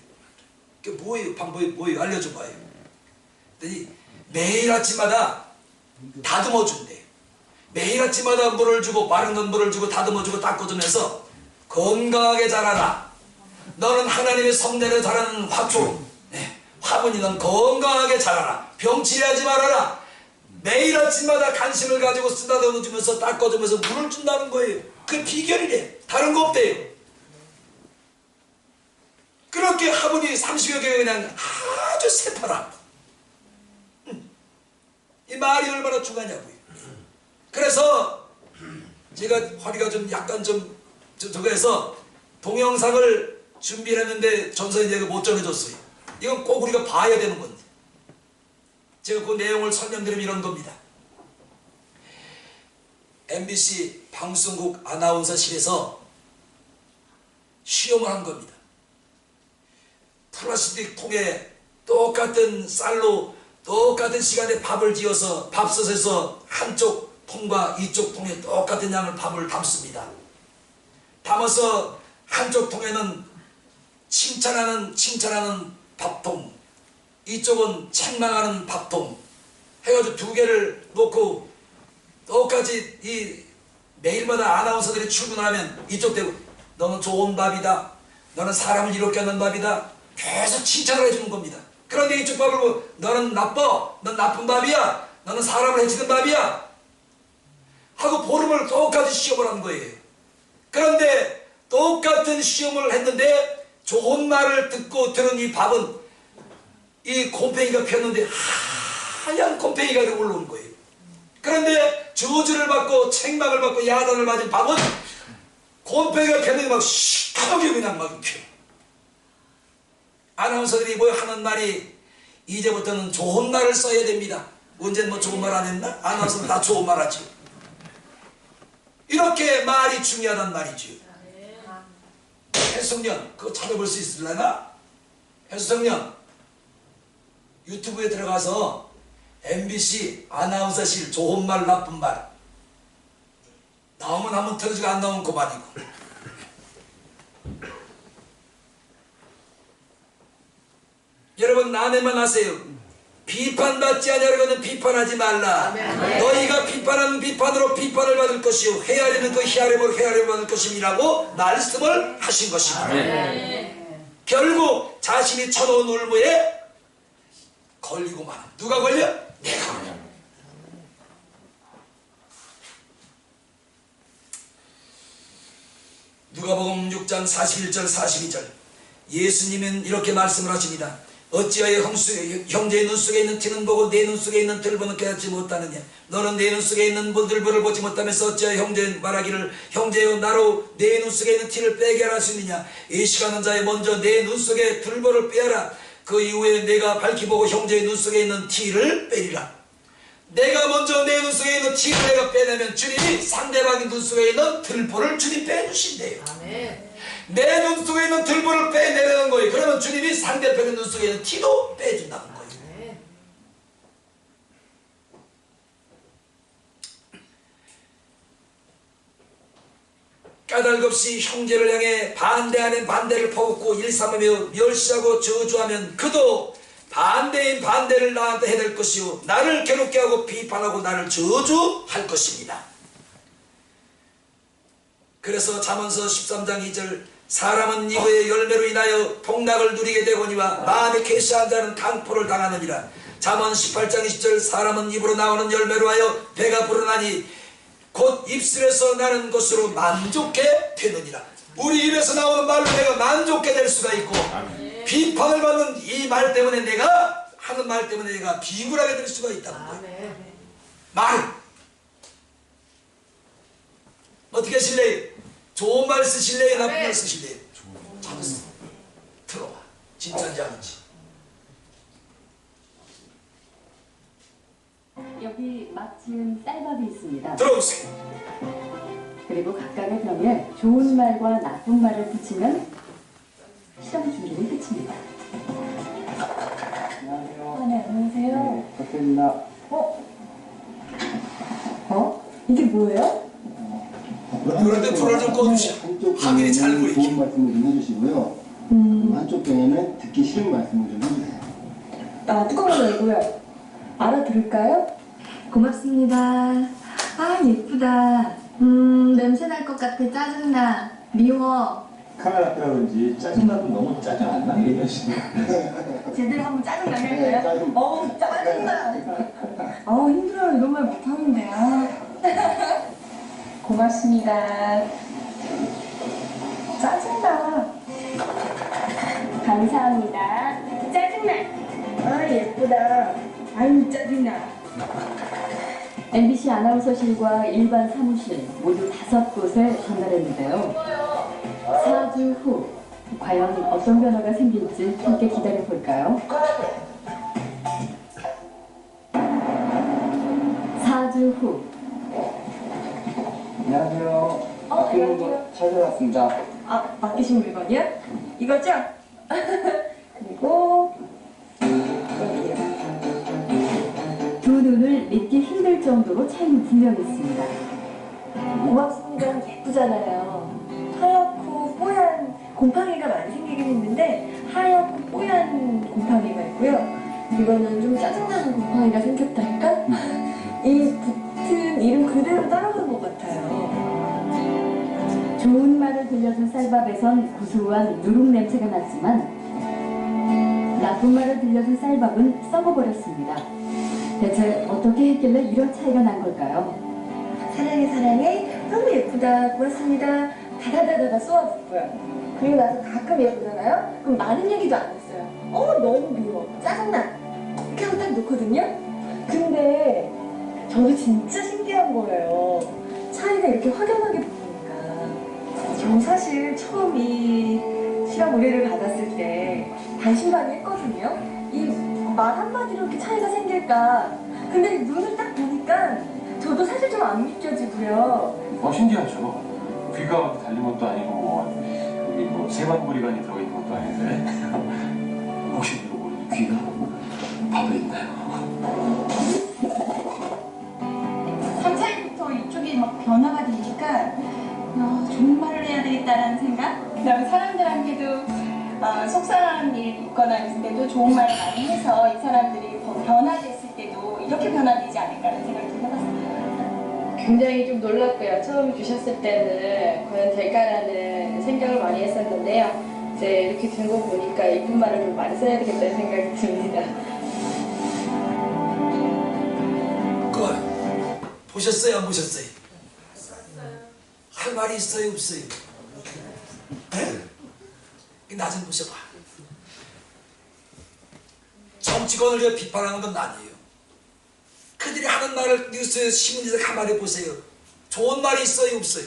Speaker 1: 그게 뭐예요? 방법이 뭐예요? 알려줘봐요. 그랬더니 매일 아침마다 다듬어 준대. 매일 아침마다 물을 주고 마른 건 물을 주고 다듬어 주고 닦아주면서 건강하게 자라라. 너는 하나님의 성내를 자라는 화초, 화분이 넌 건강하게 자라라. 병치레하지 말아라. 매일 아침마다 간식을 가지고 쓰다듬어 주면서 닦아주면서 물을 준다는 거예요. 그 비결이래. 다른 거 없대요. 그렇게 화분이 30여 개가 그냥 아주 새파라. 이 말이 얼마나 중요하냐고요. 그래서 제가 허리가 좀 약간 저거 해서 동영상을 준비를 했는데 전선이 내가 못 전해줬어요. 이건 꼭 우리가 봐야 되는 건데. 제가 그 내용을 설명드리면 이런 겁니다. MBC 방송국 아나운서실에서 시험을 한 겁니다. 플라스틱 통에 똑같은 쌀로 똑같은 시간에 밥을 지어서 밥솥에서 한쪽 통과 이쪽 통에 똑같은 양을 밥을 담습니다. 담아서 한쪽 통에는 칭찬하는 밥통, 이쪽은 책망하는 밥통 해가지고 두 개를 놓고 똑같이 이 매일마다 아나운서들이 출근하면 이쪽 대고 너는 좋은 밥이다, 너는 사람을 이롭게 하는 밥이다, 계속 칭찬을 해주는 겁니다. 그런데 이쪽 밥을 보고 너는 나빠, 넌 나쁜 밥이야, 너는 사람을 해치는 밥이야 하고 보름을 똑같이 시험을 한 거예요. 그런데 똑같은 시험을 했는데 좋은 말을 듣고 들은 이 밥은 이 곰팡이가 피었는데 하얀 곰팡이가 올라온 거예요. 그런데 저주를 받고 책망을 받고 야단을 맞은 밥은 곰팡이가 피었는데 막 시커멓게 그냥 막 피어. 아나운서들이 뭐 하는 말이 이제부터는 좋은 말을 써야 됩니다. 언제는 뭐 좋은 말 안 했나? 아나운서는 다 좋은 말 하지. 이렇게 말이 중요하단 말이죠. 해성년 그거 찾아볼 수 있을려나? 해성년 유튜브에 들어가서 MBC 아나운서실 좋은 말 나쁜 말 나오면 한번 틀어주고 안 나오면 그만이고. 여러분 남에만 하세요. 비판받지 아니하려거든 비판하지 말라. 너희가 비판하는 비판으로 비판을 받을 것이요 헤아리는 그 헤아림으로 헤아림을 받을 것임이라고 말씀을 하신 것입니다. 결국 자신이 쳐놓은 울무에 걸리고만. 누가 걸려? 내가 걸려. 누가복음 6장 41절 42절 예수님은 이렇게 말씀을 하십니다. 어찌하여 형제의 눈 속에 있는 티는 보고 내 눈 속에 있는 들보는 깨닫지 못하느냐. 너는 내 눈 속에 있는 들보를 보지 못하면서 어찌하여 형제 말하기를 형제여 나로 내 눈 속에 있는 티를 빼게 할 수 있느냐. 의식하는 자에 먼저 내 눈 속에 들보를 빼라. 그 이후에 내가 밝히 보고 형제의 눈 속에 있는 티를 빼리라. 내가 먼저 내 눈 속에 있는 티를 내가 빼내면 주님이 상대방의 눈 속에 있는 들보를 주님 빼주신대요. 아멘. 내 눈 속에 있는 들보를 빼내려는 거예요. 그러면 주님이 상대편의 눈 속에 있는 티도 빼준다는 거예요. 까닭없이 형제를 향해 반대 아닌 반대를 퍼붓고 일삼으며 멸시하고 저주하면 그도 반대인 반대를 나한테 해댈 것이요 나를 괴롭게 하고 비판하고 나를 저주할 것입니다. 그래서 잠언서 13장 2절 사람은 이후의 열매로 인하여 복락을 누리게 되거니와 마음에 계시한 자는 강포를 당하느니라. 잠언 18장 20절 사람은 입으로 나오는 열매로 하여 배가 부르나니 곧 입술에서 나는 것으로 만족해 되느니라. 우리 입에서 나오는 말로 내가 만족해 될 수가 있고 비판을 받는 이 말 때문에 내가 하는 말 때문에 내가 비굴하게 될 수가 있다는 거예요. 말 어떻게 하실래요? 좋은 말 쓰실래요? 나쁜 말 쓰실래요? 잘했어. 들어봐. 진짜인지 아닌지.
Speaker 2: 여기 막 지은 쌀밥이 있습니다.
Speaker 1: 들어보세요.
Speaker 2: 그리고 각각의 병에 좋은 말과 나쁜 말을 붙이면 실험 준비는 끝입니다.
Speaker 3: 안녕하세요.
Speaker 2: 네, 안녕하세요.
Speaker 3: 박태입니다.
Speaker 2: 이게 뭐예요?
Speaker 1: 그럴 때 불을 좀 꺼주시오. 화면이 잘
Speaker 3: 좋은
Speaker 1: 보이게.
Speaker 3: 말씀을 좀 해주시고요. 한쪽 병에는 듣기 싫은 말씀을 좀 해주세요.
Speaker 2: 뚜껑을 열고요. 알아들을까요? 고맙습니다. 아, 예쁘다. 냄새 날 것 같아. 짜증나. 미워.
Speaker 4: 카메라 앞이라 그런지 짜증나도 너무 짜증 안 나게 얘기하시네요.
Speaker 2: 제대로 한번 짜증나게
Speaker 3: 네,
Speaker 2: 할까요?
Speaker 3: 짜증.
Speaker 2: 짜증나. 힘들어요. 이런 말 못하는데. 고맙습니다. 짜증나. 감사합니다. 짜증나. 예쁘다. 아유, 짜증나. MBC 아나운서실과 일반 사무실 모두 5곳에 전달했는데요. 4주 후 과연 어떤 변화가 생길지 함께 기다려 볼까요? 4주 후.
Speaker 3: 안녕하세요.
Speaker 2: 안녕하세요.
Speaker 3: 거 찾아왔습니다.
Speaker 2: 맡기신 물건이요? 이거죠? 그리고 여기요. 두 눈을 믿기 힘들 정도로 차이는 분명했습니다. 고맙습니다. 예쁘잖아요. 하얗고 뽀얀 곰팡이가 많이 생기긴 했는데 하얗고 뽀얀 곰팡이가 있고요. 이거는 좀 짜증나는 곰팡이가 생겼달까? 이 붙은 이름 그대로 따라간 것 같아요. 좋은 말을 들려준 쌀밥에선 구수한 누룩 냄새가 났지만 나쁜 말을 들려준 쌀밥은 썩어버렸습니다. 대체 어떻게 했길래 이런 차이가 난 걸까요? 사랑해 사랑해 너무 예쁘다 고맙습니다 다다다다다 쏘아붙고요. 그리고 나서 가끔 예쁘잖아요? 그럼 많은 얘기도 안 했어요. 너무 미워 짜증나 이렇게 하고 딱 놓거든요. 근데 저도 진짜 신기한 거예요. 차이가 이렇게 확연하게 보이니까. 저 사실 처음 이 실험 의뢰를 받았을 때 반신반의했거든요. 이 말 한마디로 이렇게 차이가 생길까. 근데 눈을 딱 보니까 저도 사실 좀 안 믿겨지고요.
Speaker 4: 신기하죠. 귀가 달린 것도 아니고 여기 뭐 세관고리관이 들어있는 것도 아닌데 혹시 이거 귀가 밥에 있나요?
Speaker 5: 3차일부터 이쪽이 막 변화가 되니까 좋은 말을 해야 되겠다라는 생각. 그다음에 사람들한테도 속상한 일 있거나 있을 때도 좋은 말을 많이 해서 이 사람들이 더 변화됐을 때도 이렇게 변화되지 않을까라는 생각을 좀 해봤어요.
Speaker 6: 굉장히 좀 놀랐고요. 처음 주셨을 때는 과연 될까라는 생각을 많이 했었는데요. 이제 이렇게 된 거 보니까 이쁜 말을 좀 많이 써야 되겠다는 생각이 듭니다.
Speaker 1: 보셨어요? 안 보셨어요? 할 말이 있어요? 없어요? 나 좀 보셔봐. 정치권을 비판하는 건 아니에요. 그들이 하는 말을 뉴스에 신문에서 가만히 보세요. 좋은 말이 있어요? 없어요?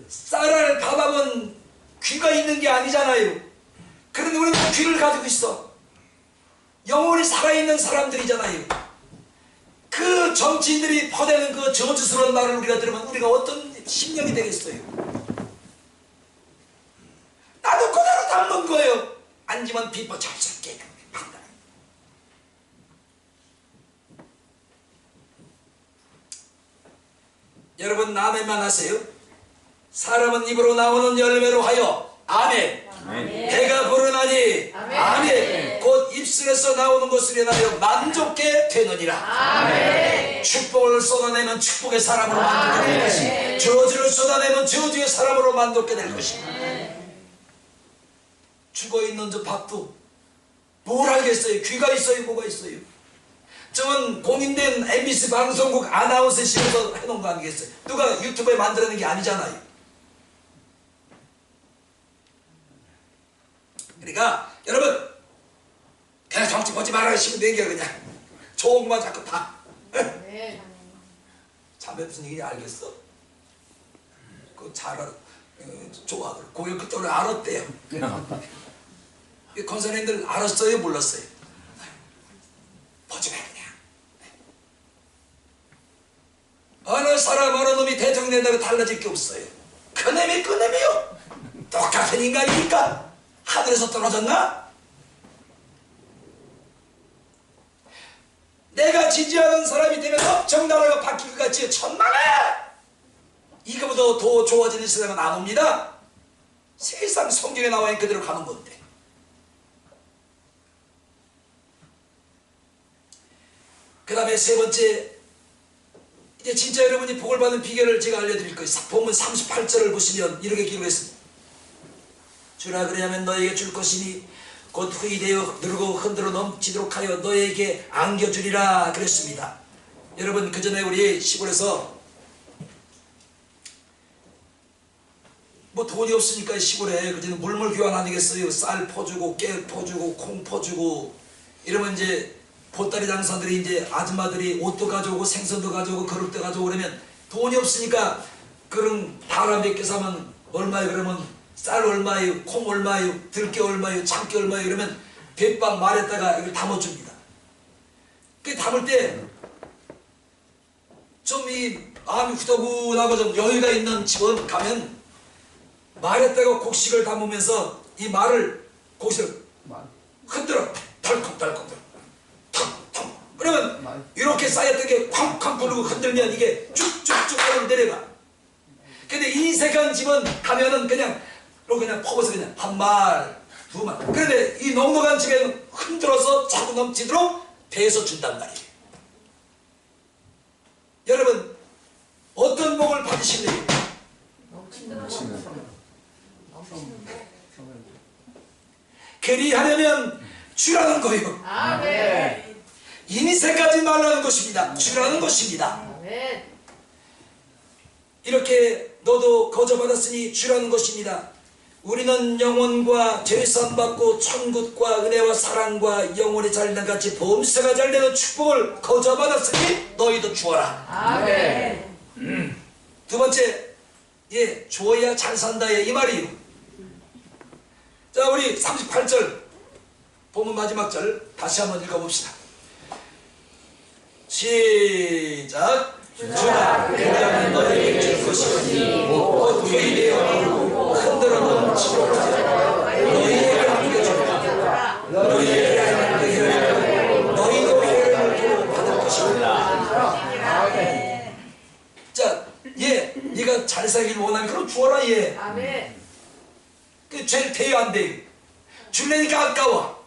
Speaker 1: 쌀알 밥하면 귀가 있는 게 아니잖아요. 그런데 우리는 귀를 가지고 있어. 영혼이 살아있는 사람들이잖아요. 그 정치인들이 퍼대는 그 저주스러운 말을 우리가 들으면 우리가 어떤 심령이 되겠어요? 나도 그대로 닮은 거예요. 앉으면 비법 잡잡게 판단. 여러분 아멘만 하세요. 사람은 입으로 나오는 열매로 하여 아멘. 배가 부르나니 아멘. 곧 입술에서 나오는 것을 인하여 만족게 되느니라. 축복을 쏟아내면 축복의 사람으로 만족게 될 것이, 저주를 쏟아내면 저주의 사람으로 만족게 될 것입니다. 죽어있는 저 밥도 뭘 알겠어요. 귀가 있어요, 뭐가 있어요. 저건 공인된 MBC 방송국 아나운서실에서 해놓은 거 아니겠어요? 누가 유튜브에 만들어낸 게 아니잖아요. 그러니까 여러분, 그냥 정치 보지 말아시면 되게 그냥 좋은 것만 자꾸 봐. 참배 무슨 얘기인지 알겠어? 그거 잘 알아. 좋아. 고교 그때는 알았대요. 이 권사님들 알았어요, 몰랐어요? 보지 마 그냥. 어느 사람 어느 놈이 대통령 된다고 달라질 게 없어요. 그 놈이 그 놈이요. 똑같은 인간이니까. 하늘에서 떨어졌나? 내가 지지하는 사람이 되면 엄청 나라가 바뀔 것 같지? 천만에! 이거보다 더 좋아지는 세상은 안 옵니다. 세상 성경에 나와 있는 그대로 가는 건데. 그 다음에 세 번째, 이제 진짜 여러분이 복을 받는 비결을 제가 알려드릴 거예요. 본문 38절을 보시면 이렇게 기록했습니다. 주라 그리하면 너에게 줄 것이니 곧 후이되어 누르고 흔들어 넘치도록 하여 너에게 안겨주리라 그랬습니다. 여러분, 그 전에 우리 시골에서 뭐 돈이 없으니까 시골에 그전에 물물 교환 아니겠어요. 쌀 퍼주고 깨 퍼주고 콩 퍼주고 이러면 이제 보따리 장사들이 이제 아줌마들이 옷도 가져오고 생선도 가져오고 그릇도 가져오고 그러면 돈이 없으니까 그런 다라 몇 개 사면 얼마에 그러면 쌀 얼마예요, 콩 얼마예요, 들깨 얼마예요, 참깨 얼마예요 그러면 뱃빵 말에다가 이걸 담아줍니다. 그 담을 때 좀 이 마음이 후더군하고 좀 여유가 있는 집은 가면 말에다가 곡식을 담으면서 이 말을 곡식을 흔들어 덜컹덜컹 텅텅 그러면 이렇게 쌓였던 게 쾅쾅 부르고 흔들면 이게 쭉쭉쭉 내려가. 근데 인색한 집은 가면은 그냥 퍼고서 그냥 한 말, 두 말. 그런데 이 넉넉한 집에는 흔들어서 자꾸 넘치도록 배에서 준단 말이에요. 여러분, 어떤 복을 받으실래요? 그리하려면 주라는 거예요.
Speaker 6: 아멘.
Speaker 1: 인색하지 말라는 것입니다. 주라는 것입니다.
Speaker 6: 아멘.
Speaker 1: 이렇게 너도 거저받았으니 주라는 것입니다. 우리는 영혼과 죄산받고 천국과 은혜와 사랑과 영혼이 잘된 같이 범사가 잘되는 축복을 거저받았으니 너희도 주어라.
Speaker 6: 아멘.
Speaker 1: 두 번째, 예, 주어야 잘 산다, 이 말이에요. 자, 우리 38절 본문 마지막 절 다시 한번 읽어봅시다. 시작. 주라 그리하면 너희에게 줄 것이니 곧 회의되어 흔들어 넘치도록 너희에게 안겨주리라. 너희에게 안겨주리라. 너희도 회의를 받을 것이다. 자, 예, 네가 잘 살길 원하면 그럼 주어라. 예.
Speaker 6: 아멘.
Speaker 1: 그 제일 돼요, 안 돼요? 줄래니까 아까워.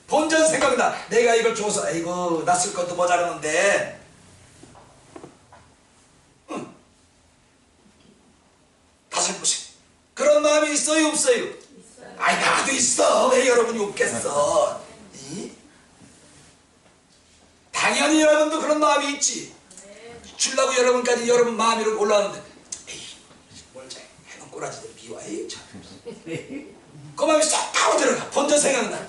Speaker 1: 본전 생각나. 내가 이걸 줘서 아이고 나 쓸 것도 모자라는데 다섯 번씩 그런 마음이 있어요, 없어요? 있어요. 아이 나도 있어. 왜 여러분이 없겠어? 이? 당연히 여러분도 그런 마음이 있지. 주려고 여러분까지 여러분 마음이 이렇게 올라오는데 에이 뭘 잘 해놓은 꼬라지들 미워해. 그 마음이 싹 타고 들어가. 본전 생각나.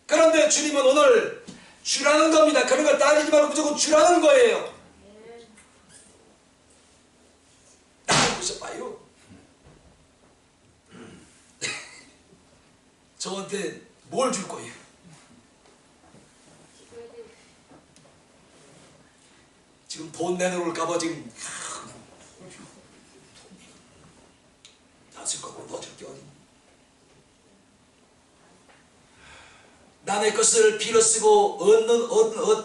Speaker 1: 그런데 주님은 오늘 주라는 겁니다. 그런 거 따지지 말고 무조건 주라는 거예요. 나를 보셔봐요. 저한테 뭘 줄 거예요? 지금 돈 내놓을까봐 지금 다 쓸 거고 너 줄 게 어디? 남의 것을 빌어 쓰고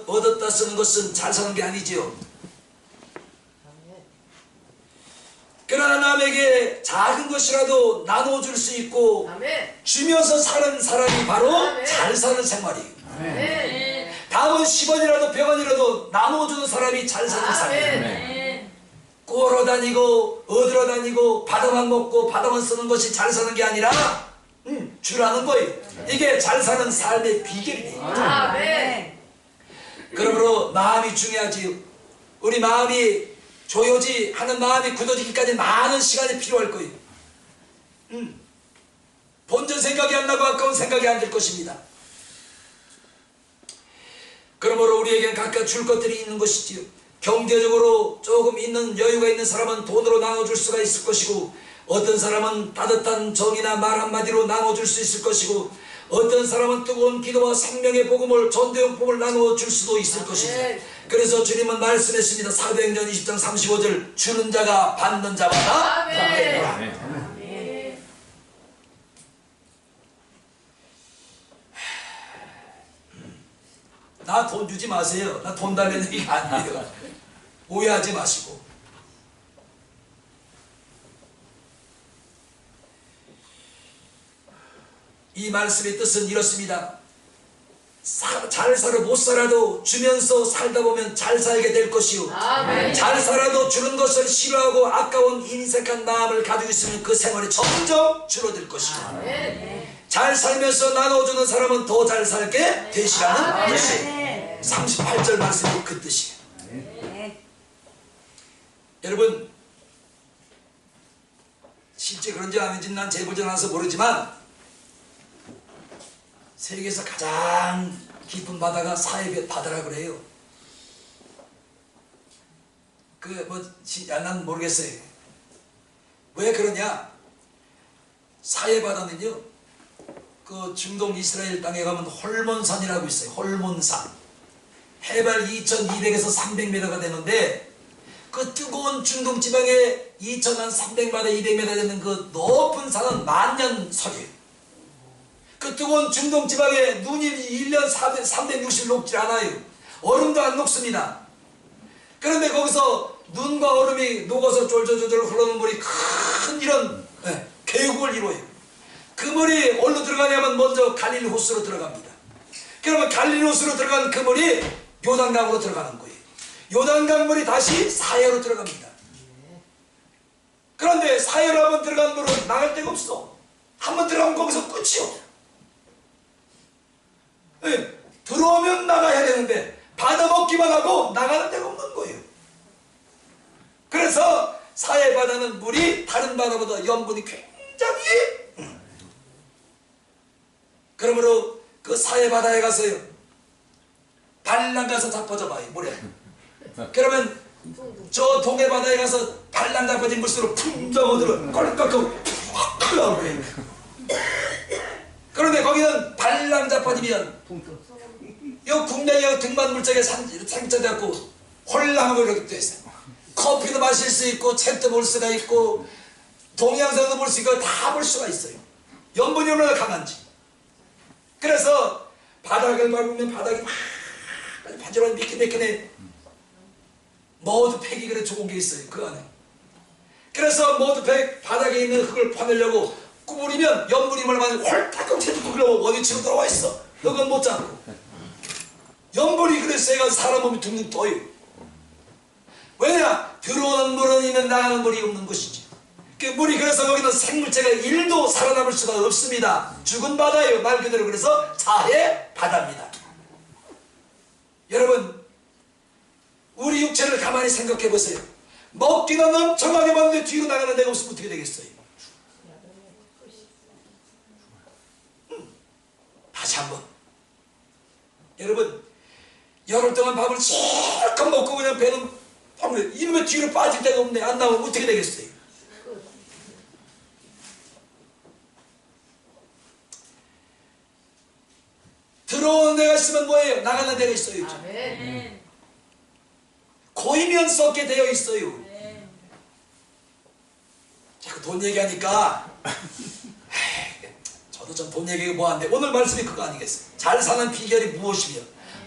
Speaker 1: 얻었다 쓰는 것은 잘 사는 게 아니지요. 그러나 남에게 작은 것이라도 나눠줄 수 있고 주면서 사는 사람이 바로 잘 사는 생활이에요. 다음은 10원이라도 100원이라도 나눠주는 사람이 잘 사는 삶이에요. 꼬러 다니고 얻으러 다니고 받아만 먹고 받아만 쓰는 것이 잘 사는 게 아니라 주라는 거예요. 이게 잘 사는 삶의 비결이에요. 그러므로 마음이 중요하지요. 우리 마음이 조여지 하는 마음이 굳어지기까지 많은 시간이 필요할 거예요. 본전 생각이 안 나고 아까운 생각이 안 들 것입니다. 그러므로 우리에겐 각각 줄 것들이 있는 것이지요. 경제적으로 조금 있는 여유가 있는 사람은 돈으로 나눠줄 수가 있을 것이고, 어떤 사람은 따뜻한 정이나 말 한마디로 나눠줄 수 있을 것이고, 어떤 사람은 뜨거운 기도와 생명의 복음을 전도용품을 나누어줄 수도 있을 것입니다. 그래서 주님은 말씀했습니다. 사도행전 20장 35절 주는 자가 받는 자마다 복되리라. 나 돈 주지 마세요. 나 돈 달라는 얘기가 아니에요. 오해하지 마시고. 이 말씀의 뜻은 이렇습니다. 잘 살아 못 살아도 주면서 살다 보면 잘 살게 될 것이요. 잘 살아도 주는 것을 싫어하고 아까운 인색한 마음을 가지고 있으면 그 생활이 점점 줄어들 것이요. 잘 살면서 나눠주는 사람은 더 잘 살게 되시라는 뜻이에요. 38절 말씀이 그 뜻이에요. 여러분, 실제 그런지 아닌지 난 재보지 않아서 모르지만 세계에서 가장 깊은 바다가 사해의 바다라 그래요. 난 모르겠어요. 왜 그러냐? 사해 바다는요, 그 중동 이스라엘 땅에 가면 홀몬산이라고 있어요. 홀몬산. 해발 2200에서 300m가 되는데, 그 뜨거운 중동 지방에 2300m, 200m 되는 그 높은 산은 만년설이에요. 그 뜨거운 중동 지방에 눈이 1년 360일 녹질 않아요. 얼음도 안 녹습니다. 그런데 거기서 눈과 얼음이 녹아서 쫄쫄쫄 흐르는 물이 큰 이런 계곡을 이루어요. 그 물이 어디로 들어가냐면 먼저 갈릴리 호수로 들어갑니다. 그러면 갈릴리 호수로 들어간 그 물이 요단강으로 들어가는 거예요. 요단강 물이 다시 사해로 들어갑니다. 그런데 사해로 한번 들어간 물은 나갈 데가 없어. 한번 들어가면 거기서 끝이요. 들어오면 나가야 되는데 받아먹기만 하고 나가는 데가 없는 거예요. 그래서 사해 바다는 물이 다른 바다보다 염분이 굉장히 그러므로 그 사해 바다에 가서요, 발랑 가서 자빠져 봐요, 물에. 그러면 저 동해 바다에 가서 발랑 자빠진 물속으로 풍덩어들어 꼴깍하고 확 흘러오고요. 그런데 거기는 발랑 자빠지면 요 국내의 등반 물장에 생짜되었고 홀랑하고 이렇게 돼 있어요. 커피도 마실 수 있고 책도 볼 수가 있고 동영상도 볼 수 있고 다 볼 수가 있어요. 염분이 얼마나 강한지. 그래서 바닥을 밟으면 바닥이 막 반질반질 미끈미끈해. 모두팩이 그래 좋은 게 있어요, 그 안에. 그래서 모두팩 바닥에 있는 흙을 파내려고 구부리면 염분이 얼마나 홀딱하고 채찍고 그러고 원위치로 들어와 있어. 그건 못 잡고. 염분이 그래 세가 사람 몸이 둥둥 떠요. 왜냐? 들어오는 물은 있는 나가는 물이 없는 것이지. 그 물이 그래서 거기는 생물체가 1도 살아남을 수가 없습니다. 죽은 바다예요, 말 그대로. 그래서 사해 바다입니다. 여러분, 우리 육체를 가만히 생각해 보세요. 먹기는 엄청나게 먹는데 뒤로 나가는 데가 없으면 어떻게 되겠어요? 다시 한번. 여러분, 열흘 동안 밥을 실컷 먹고 그냥 배는 이놈의 뒤로 빠질 데가 없네. 안 나오면 어떻게 되겠어요? 들어오는 데가 있으면 뭐예요? 나가는 데가 있어요. 고이면 썩게 되어 있어요. 자꾸 돈 얘기하니까 저도 좀 돈 얘기가 뭐한데 오늘 말씀이 그거 아니겠어요? 잘 사는 비결이 무엇이며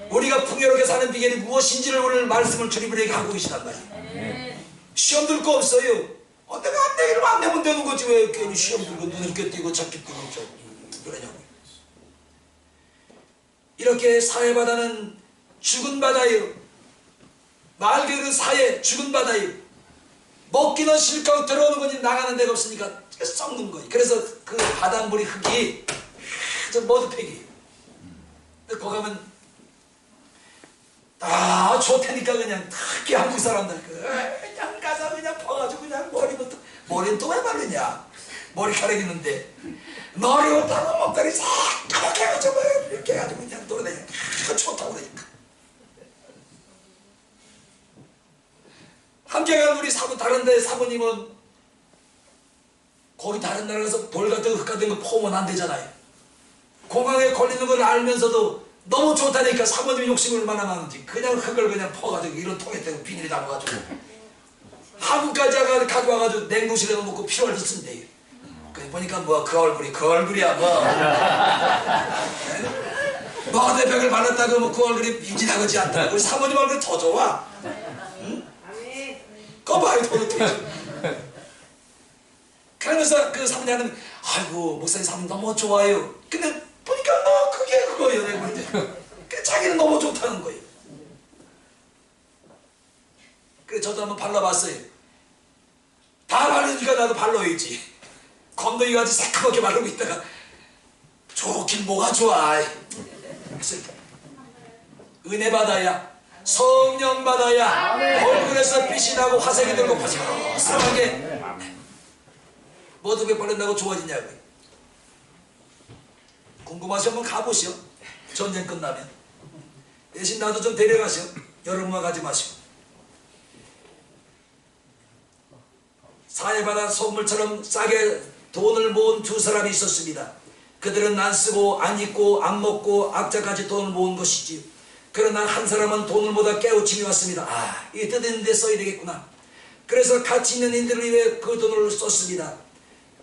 Speaker 1: 우리가 풍요롭게 사는 비결이 무엇인지를 오늘 말씀을 주님으로 하고 계시단 말이에요. 시험 들 거 없어요. 내가 안 내기를 안 내면 되는 거지 왜 괜히 시험 들고 눈을 띄고 잡기 뜨고 그러냐고. 이렇게 사회바다는 죽은 바다예요. 말 그대로 사회 죽은 바다예요. 먹기는 실컷 들어오는 거지 나가는 데가 없으니까 썩는 거예요. 그래서 그 바닷물이 흙이 저 머드팩이에요. 거기 가면 다 좋다니까 그냥 특히 한국 사람들 그냥 가서 그냥 퍼가지고 그냥 머리는 또 왜 바르냐 머리카락 있는데 머리부터 목다리 싹 그렇게 해가지고 이렇게 해가지고 그냥 돌아다녀 좋다고 그러니까 함께 간 우리 다른데 사모님은 거기 다른 나라 가서 돌 같은 흙 같은 거 퍼면 안 되잖아요. 공항에 걸리는 걸 알면서도 너무 좋다니까 사모님이 욕심이 얼마나 많은지 그냥 흙을 그냥 퍼가지고 이런 통에 대고 비닐에 담아가지고 한국까지 가져와가지고 냉동실에 넣어놓고 필요할 때 쓰면 돼요. 보니까 뭐 그 얼굴이야 뭐 머드팩을 발랐다고 뭐 그 얼굴이 미진하지 않다. 우리 사모님 얼굴이 더 좋아. 응? 꺼봐요 더 그러면서 그 사모님은 아이고 목사님 사모님 너무 좋아요. 근데 보니까 그게 그거예요 내 그런데 자기는 너무 좋다는 거예요. 그래 저도 한번 발라봤어요. 다 바르니까 나도 발라야지. 건더기 같이 새까맣게 바르고 있다가 좋긴 뭐가 좋아. 은혜 받아야 성령 받아야 얼굴에서 빛이 나고 화색이 들고 바삭바삭하게 머드팩 바른다고 좋아지냐고요. 궁금하시면 한번 가보시오. 전쟁 끝나면 대신 나도 좀 데려가시오. 여러분만 가지 마시고. 사해바다 소금물처럼 싸게 돈을 모은 두 사람이 있었습니다. 그들은 안 쓰고 안 입고 안 먹고 악자까지 돈을 모은 것이지요. 그러나 한 사람은 돈을 모아 깨우침이 왔습니다. 이게 뜯는 데 써야 되겠구나. 그래서 가치 있는 인들을 위해 그 돈을 썼습니다.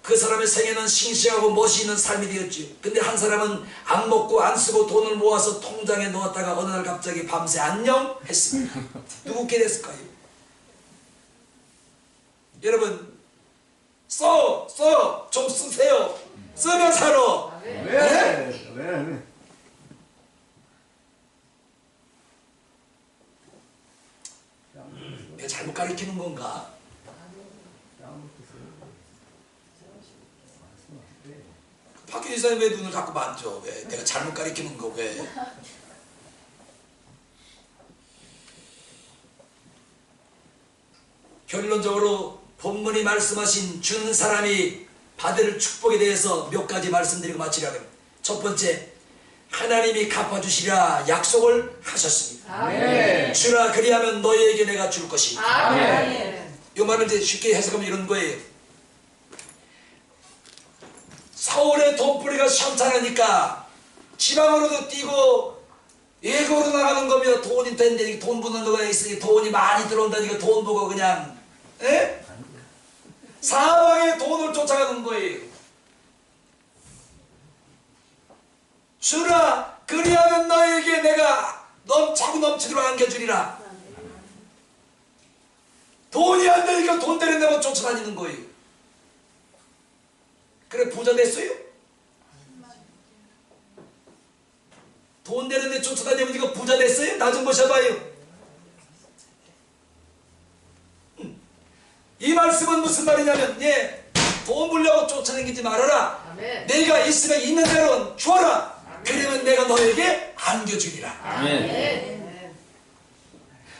Speaker 1: 그 사람의 생애는 싱싱하고 멋이 있는 삶이 되었지요. 근데 한 사람은 안 먹고 안 쓰고 돈을 모아서 통장에 넣었다가 어느 날 갑자기 밤새 안녕 했습니다. 누구께 됐을까요? 여러분 좀 쓰세요. 쓰면 살아. 네? 내가 잘못 가르치는 건가? 박규 이사님 왜 눈을 자꾸 만져? 왜? 내가 잘못 가르치는 거 왜? 결론적으로 본문이 말씀하신 준 사람이 받을 축복에 대해서 몇 가지 말씀드리고 마치려고 합니다. 첫 번째, 하나님이 갚아주시리라 약속을 하셨습니다. 아멘. 주라 그리하면 너희에게 내가 줄 것이다. 아멘. 이 말을 이제 쉽게 해석하면 이런 거예요. 서울의 돈벌이가 시원찮으니까 지방으로도 뛰고 외국으로 나가는 거면 돈이 된다니까 돈 버는 거가 있으니 돈이 많이 들어온다니까 돈 보고 그냥 사방에 돈을 쫓아가는 거예요. 주라 그리하면 너에게 내가 차고 넘치도록 안겨주리라. 돈이 안 되니까 돈 되는 데만 쫓아다니는 거예요. 그래 부자 됐어요? 돈 되는데 쫓아다니면 이거 부자 됐어요? 나 좀 모셔봐요. 이 말씀은 무슨 말이냐면 돈 벌려고 쫓아다니지 말아라. 아멘. 내가 있으면 있는 대로 주어라. 그러면 내가 너에게 안겨주리라. 아멘.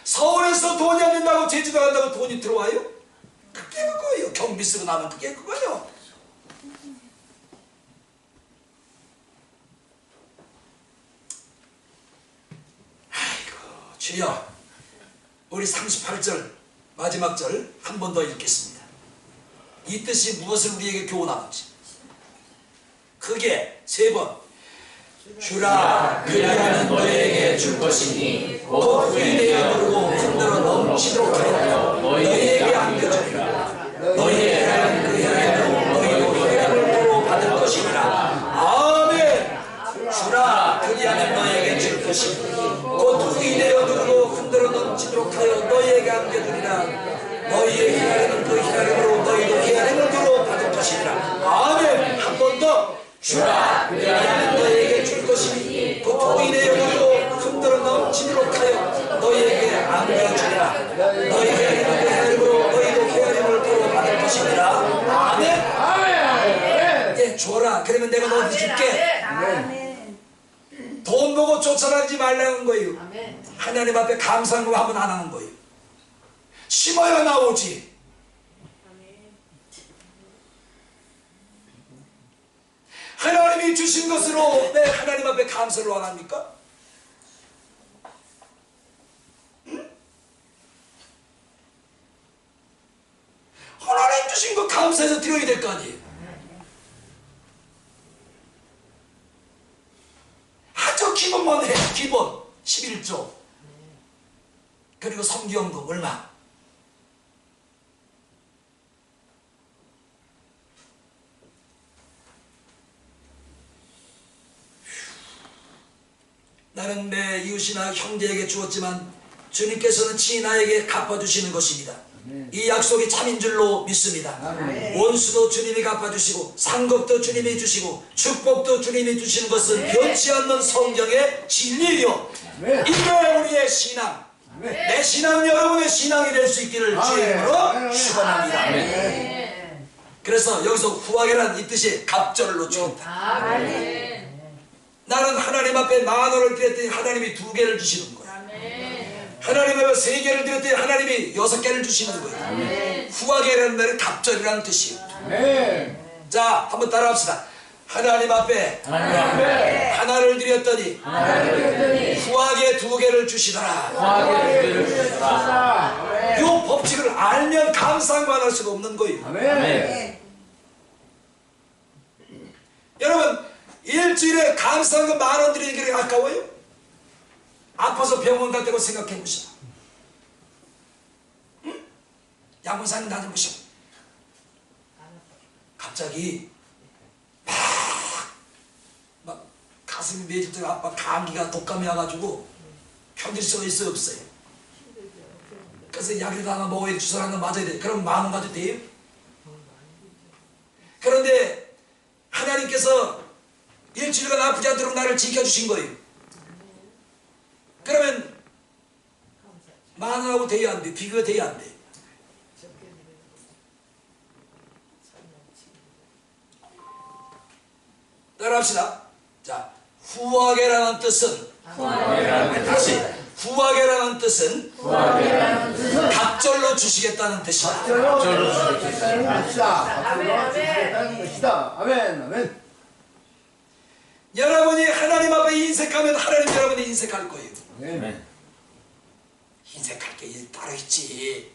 Speaker 1: 서울에서 돈이 안 된다고 제주도 간다고 돈이 들어와요? 그게 그거예요. 경비 쓰고 나면 그게 그거예요. 아이고 주여, 우리 38절 마지막 절 한 번 더 읽겠습니다. 이 뜻이 무엇을 우리에게 교훈하는지 크게 3번. 주라 그리하면 너희에게 줄 것이니 곧 의인에게 누르고 흔들어 넘치도록 하여 너희에게 안겨주리라. 너희의 행하는 그 행함으로 너희도 행함을 도로 받을 것이니라. 아멘. 주라 그리하면 너희에게 줄 것이니 곧 의인에게 누르고 흔들어 넘치도록 하여 너희에게 안겨주리라. 너희의 행하는 그 행함으로 너희 것이니라. 아멘. 한 번 더. 주라 내가 너에게 줄 것이니 그 통인의 영으로 흔들어 넘치도록 하여 너희에게 안겨주리라. 너희 헤아리는 그 헤아림으로 너희도 헤아림을 도로 받을 것이니라. 아멘. 예, 줘라. 그러면 내가 너한테 줄게. 돈 보고 쫓아다니지 말라는 거예요. 하나님 앞에 감사한 거 한번 안 하는 거예요. 심어야 나오지. 하나님이 주신 것으로 왜 하나님 앞에 감사를 안 합니까? 응? 하나님 주신 거 감사해서 드려야 될 거 아니에요. 아주 기본만 해. 기본 11조 그리고 성경도 얼마? 나는 내 이웃이나 형제에게 주었지만 주님께서는 친히 나에게 갚아주시는 것입니다. 이 약속이 참인 줄로 믿습니다. 원수도 주님이 갚아주시고 상급도 주님이 주시고 축복도 주님이 주시는 것은 변치 않는 성경의 진리요. 이게 우리의 신앙. 내 신앙 여러분의 신앙이 될 수 있기를 주의 이름으로 축원합니다. 그래서 여기서 후하게란 이 뜻이 갑절로 줍니다. 나는 하나님 앞에 10,000원을 드렸더니 하나님이 2개를 주시는 거예요. 하나님 앞에 3개를 드렸더니 하나님이 6개를 주시는 거예요. 후하게라는 말은 갑절이라는 뜻이에요. 자, 한번 따라합시다. 하나님 앞에 하나를 드렸더니 후하게 2개를 주시더라. 이 법칙을 알면 감사한 안 할 수가 없는 거예요. 여러분, 일주일에 감사한 거 10,000원 드리는 게 아까워요? 아파서 병원 갈 때고 생각해 보시오. 응? 양문사님 나 좀 보시오. 갑자기 막 가슴이 메질 때 아빠 감기가 독감이 와가지고 견딜 수가 있어요, 없어요? 그래서 약이라도 하나 먹어야 돼, 주사 하나 맞아야 돼. 그럼 10,000원 가도 돼요? 그런데 하나님께서 일주일간 아프지 않도록 나를 지켜주신 거예요. 그러면 10,000원하고 돼야 안 돼. 비교가 돼야 안 돼. 따라합시다. 자, 후하게라는 뜻은 다시 후하게라는 뜻은 갑절로 주시겠다는 뜻이다.
Speaker 3: 갑절로 주시겠다는 것이다. 아멘. 아멘.
Speaker 1: 여러분이 하나님 앞에 인색하면 하나님 여러분이 인색할 거예요. 인색할 게 따로 있지.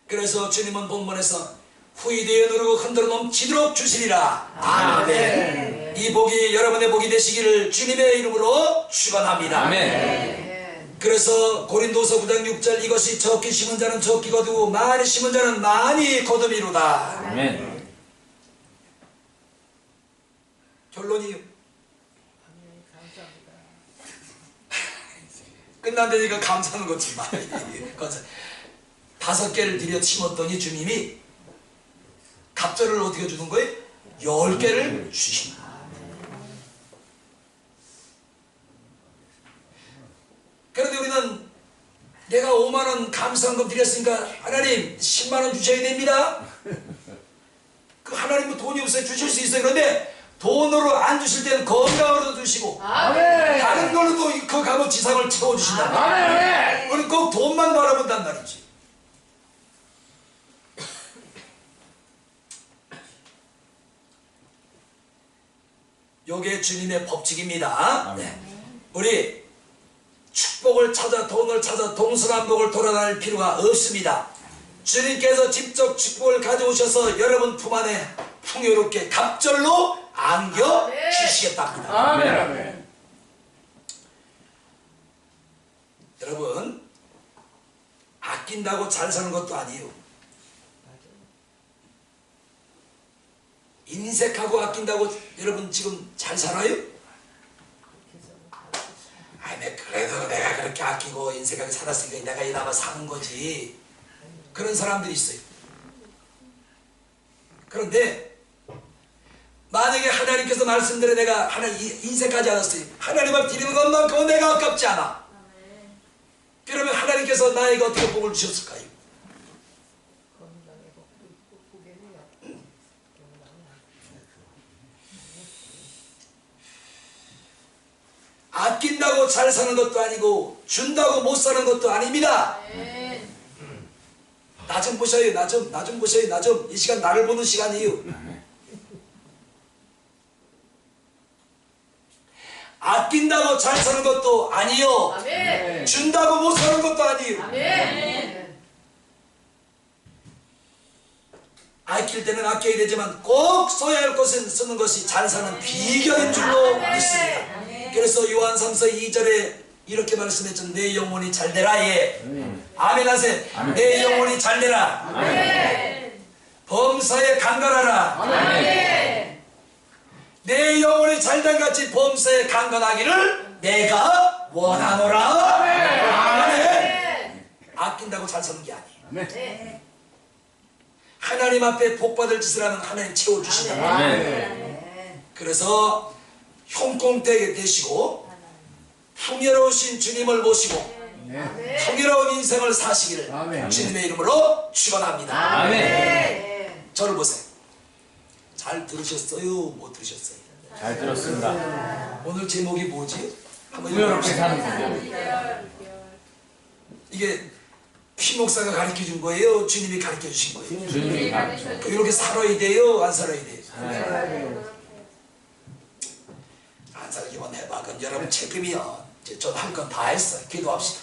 Speaker 1: 그래서 주님은 본문에서 후이되어 누르고 흔들어 넘치도록 주시리라. 아멘. 이 복이 여러분의 복이 되시기를 주님의 이름으로 축원합니다.
Speaker 7: 아멘.
Speaker 1: 그래서 고린도서 9장 6절 이것이 적게 심은 자는 적게 거두고 많이 심은 자는 많이 거두미로다.
Speaker 7: 아멘.
Speaker 1: 결론이 끝난다니까 감사하는 거지 마. 5개를 들여 심었더니 주님이 갑절을 어떻게 주는 거예요? 10개를 주신 거예요. 그런데 우리는 내가 50,000원 감사한금 드렸으니까 하나님 100,000원 주셔야 됩니다. 그 하나님은 돈이 없어요. 주실 수 있어요. 그런데 돈으로 안 주실 때는 건강으로도 주시고 다른 걸로도 그 값의 지상을 채워주신다. 우리는 꼭 돈만 바라본단 말이지. 요게 주님의 법칙입니다. 네. 우리 축복을 찾아 돈을 찾아 동서남북을 돌아다닐 필요가 없습니다. 주님께서 직접 축복을 가져오셔서 여러분 품 안에 풍요롭게 갑절로 안겨 주시겠답니다.
Speaker 3: 아멘. 아멘.
Speaker 1: 여러분 아낀다고 잘 사는 것도 아니에요. 인색하고 아낀다고 여러분 지금 잘 살아요? 아니 그래도 내가 그렇게 아끼고 인색하게 살았으니까 내가 이나마 사는 거지. 그런 사람들이 있어요. 그런데 만약에 하나님께서 말씀대로 내가 인색하지 않았어요. 하나님 앞 드리는 것만큼은 내가 아깝지 않아. 그러면 하나님께서 나에게 어떻게 복을 주셨을까요? 아낀다고 잘 사는 것도 아니고 준다고 못 사는 것도 아닙니다. 나 좀 보셔요. 나 좀 보셔요. 나 좀. 이 시간 나를 보는 시간이에요. 아낀다고 잘 사는 것도 아니요. 준다고 못 사는 것도 아니요. 아낄 때는 아껴야 되지만 꼭 써야 할 것은 쓰는 것이 잘 사는 비결인 줄로 믿습니다. 그래서 요한 3서 2절에 이렇게 말씀했죠. 내 영혼이 잘되라. 예. 아멘 하세요. 내 영혼이 잘되라. 범사에 강건하라. 내 영혼이 잘된 같이 범사에 강건하기를 내가 원하노라. 아멘. 아낀다고 잘 사는 게 아니에요. 하나님 앞에 복받을 짓을 하면 하나님 채워주신다. 그래서 형통되게 되시고 풍요로우신 주님을 모시고 풍요로운 인생을 사시기를 주님의 이름으로 축원합니다. 저를 보세요. 잘 들으셨어요? 못 들으셨어요?
Speaker 7: 잘 들었습니다.
Speaker 1: 오늘 제목이 뭐지? 한번
Speaker 7: 풍요롭게
Speaker 1: 읽어봅시다.
Speaker 7: 사는 분들.
Speaker 1: 이게 피 목사가 가르쳐 준 거예요? 주님이 가르쳐 주신 거예요?
Speaker 7: 주님이 가르쳐.
Speaker 1: 이렇게 살아야 돼요? 안 살아야 돼요? 안 살기만 해봐. 그건 여러분 책임이요. 전 할 건 다 했어요. 기도합시다.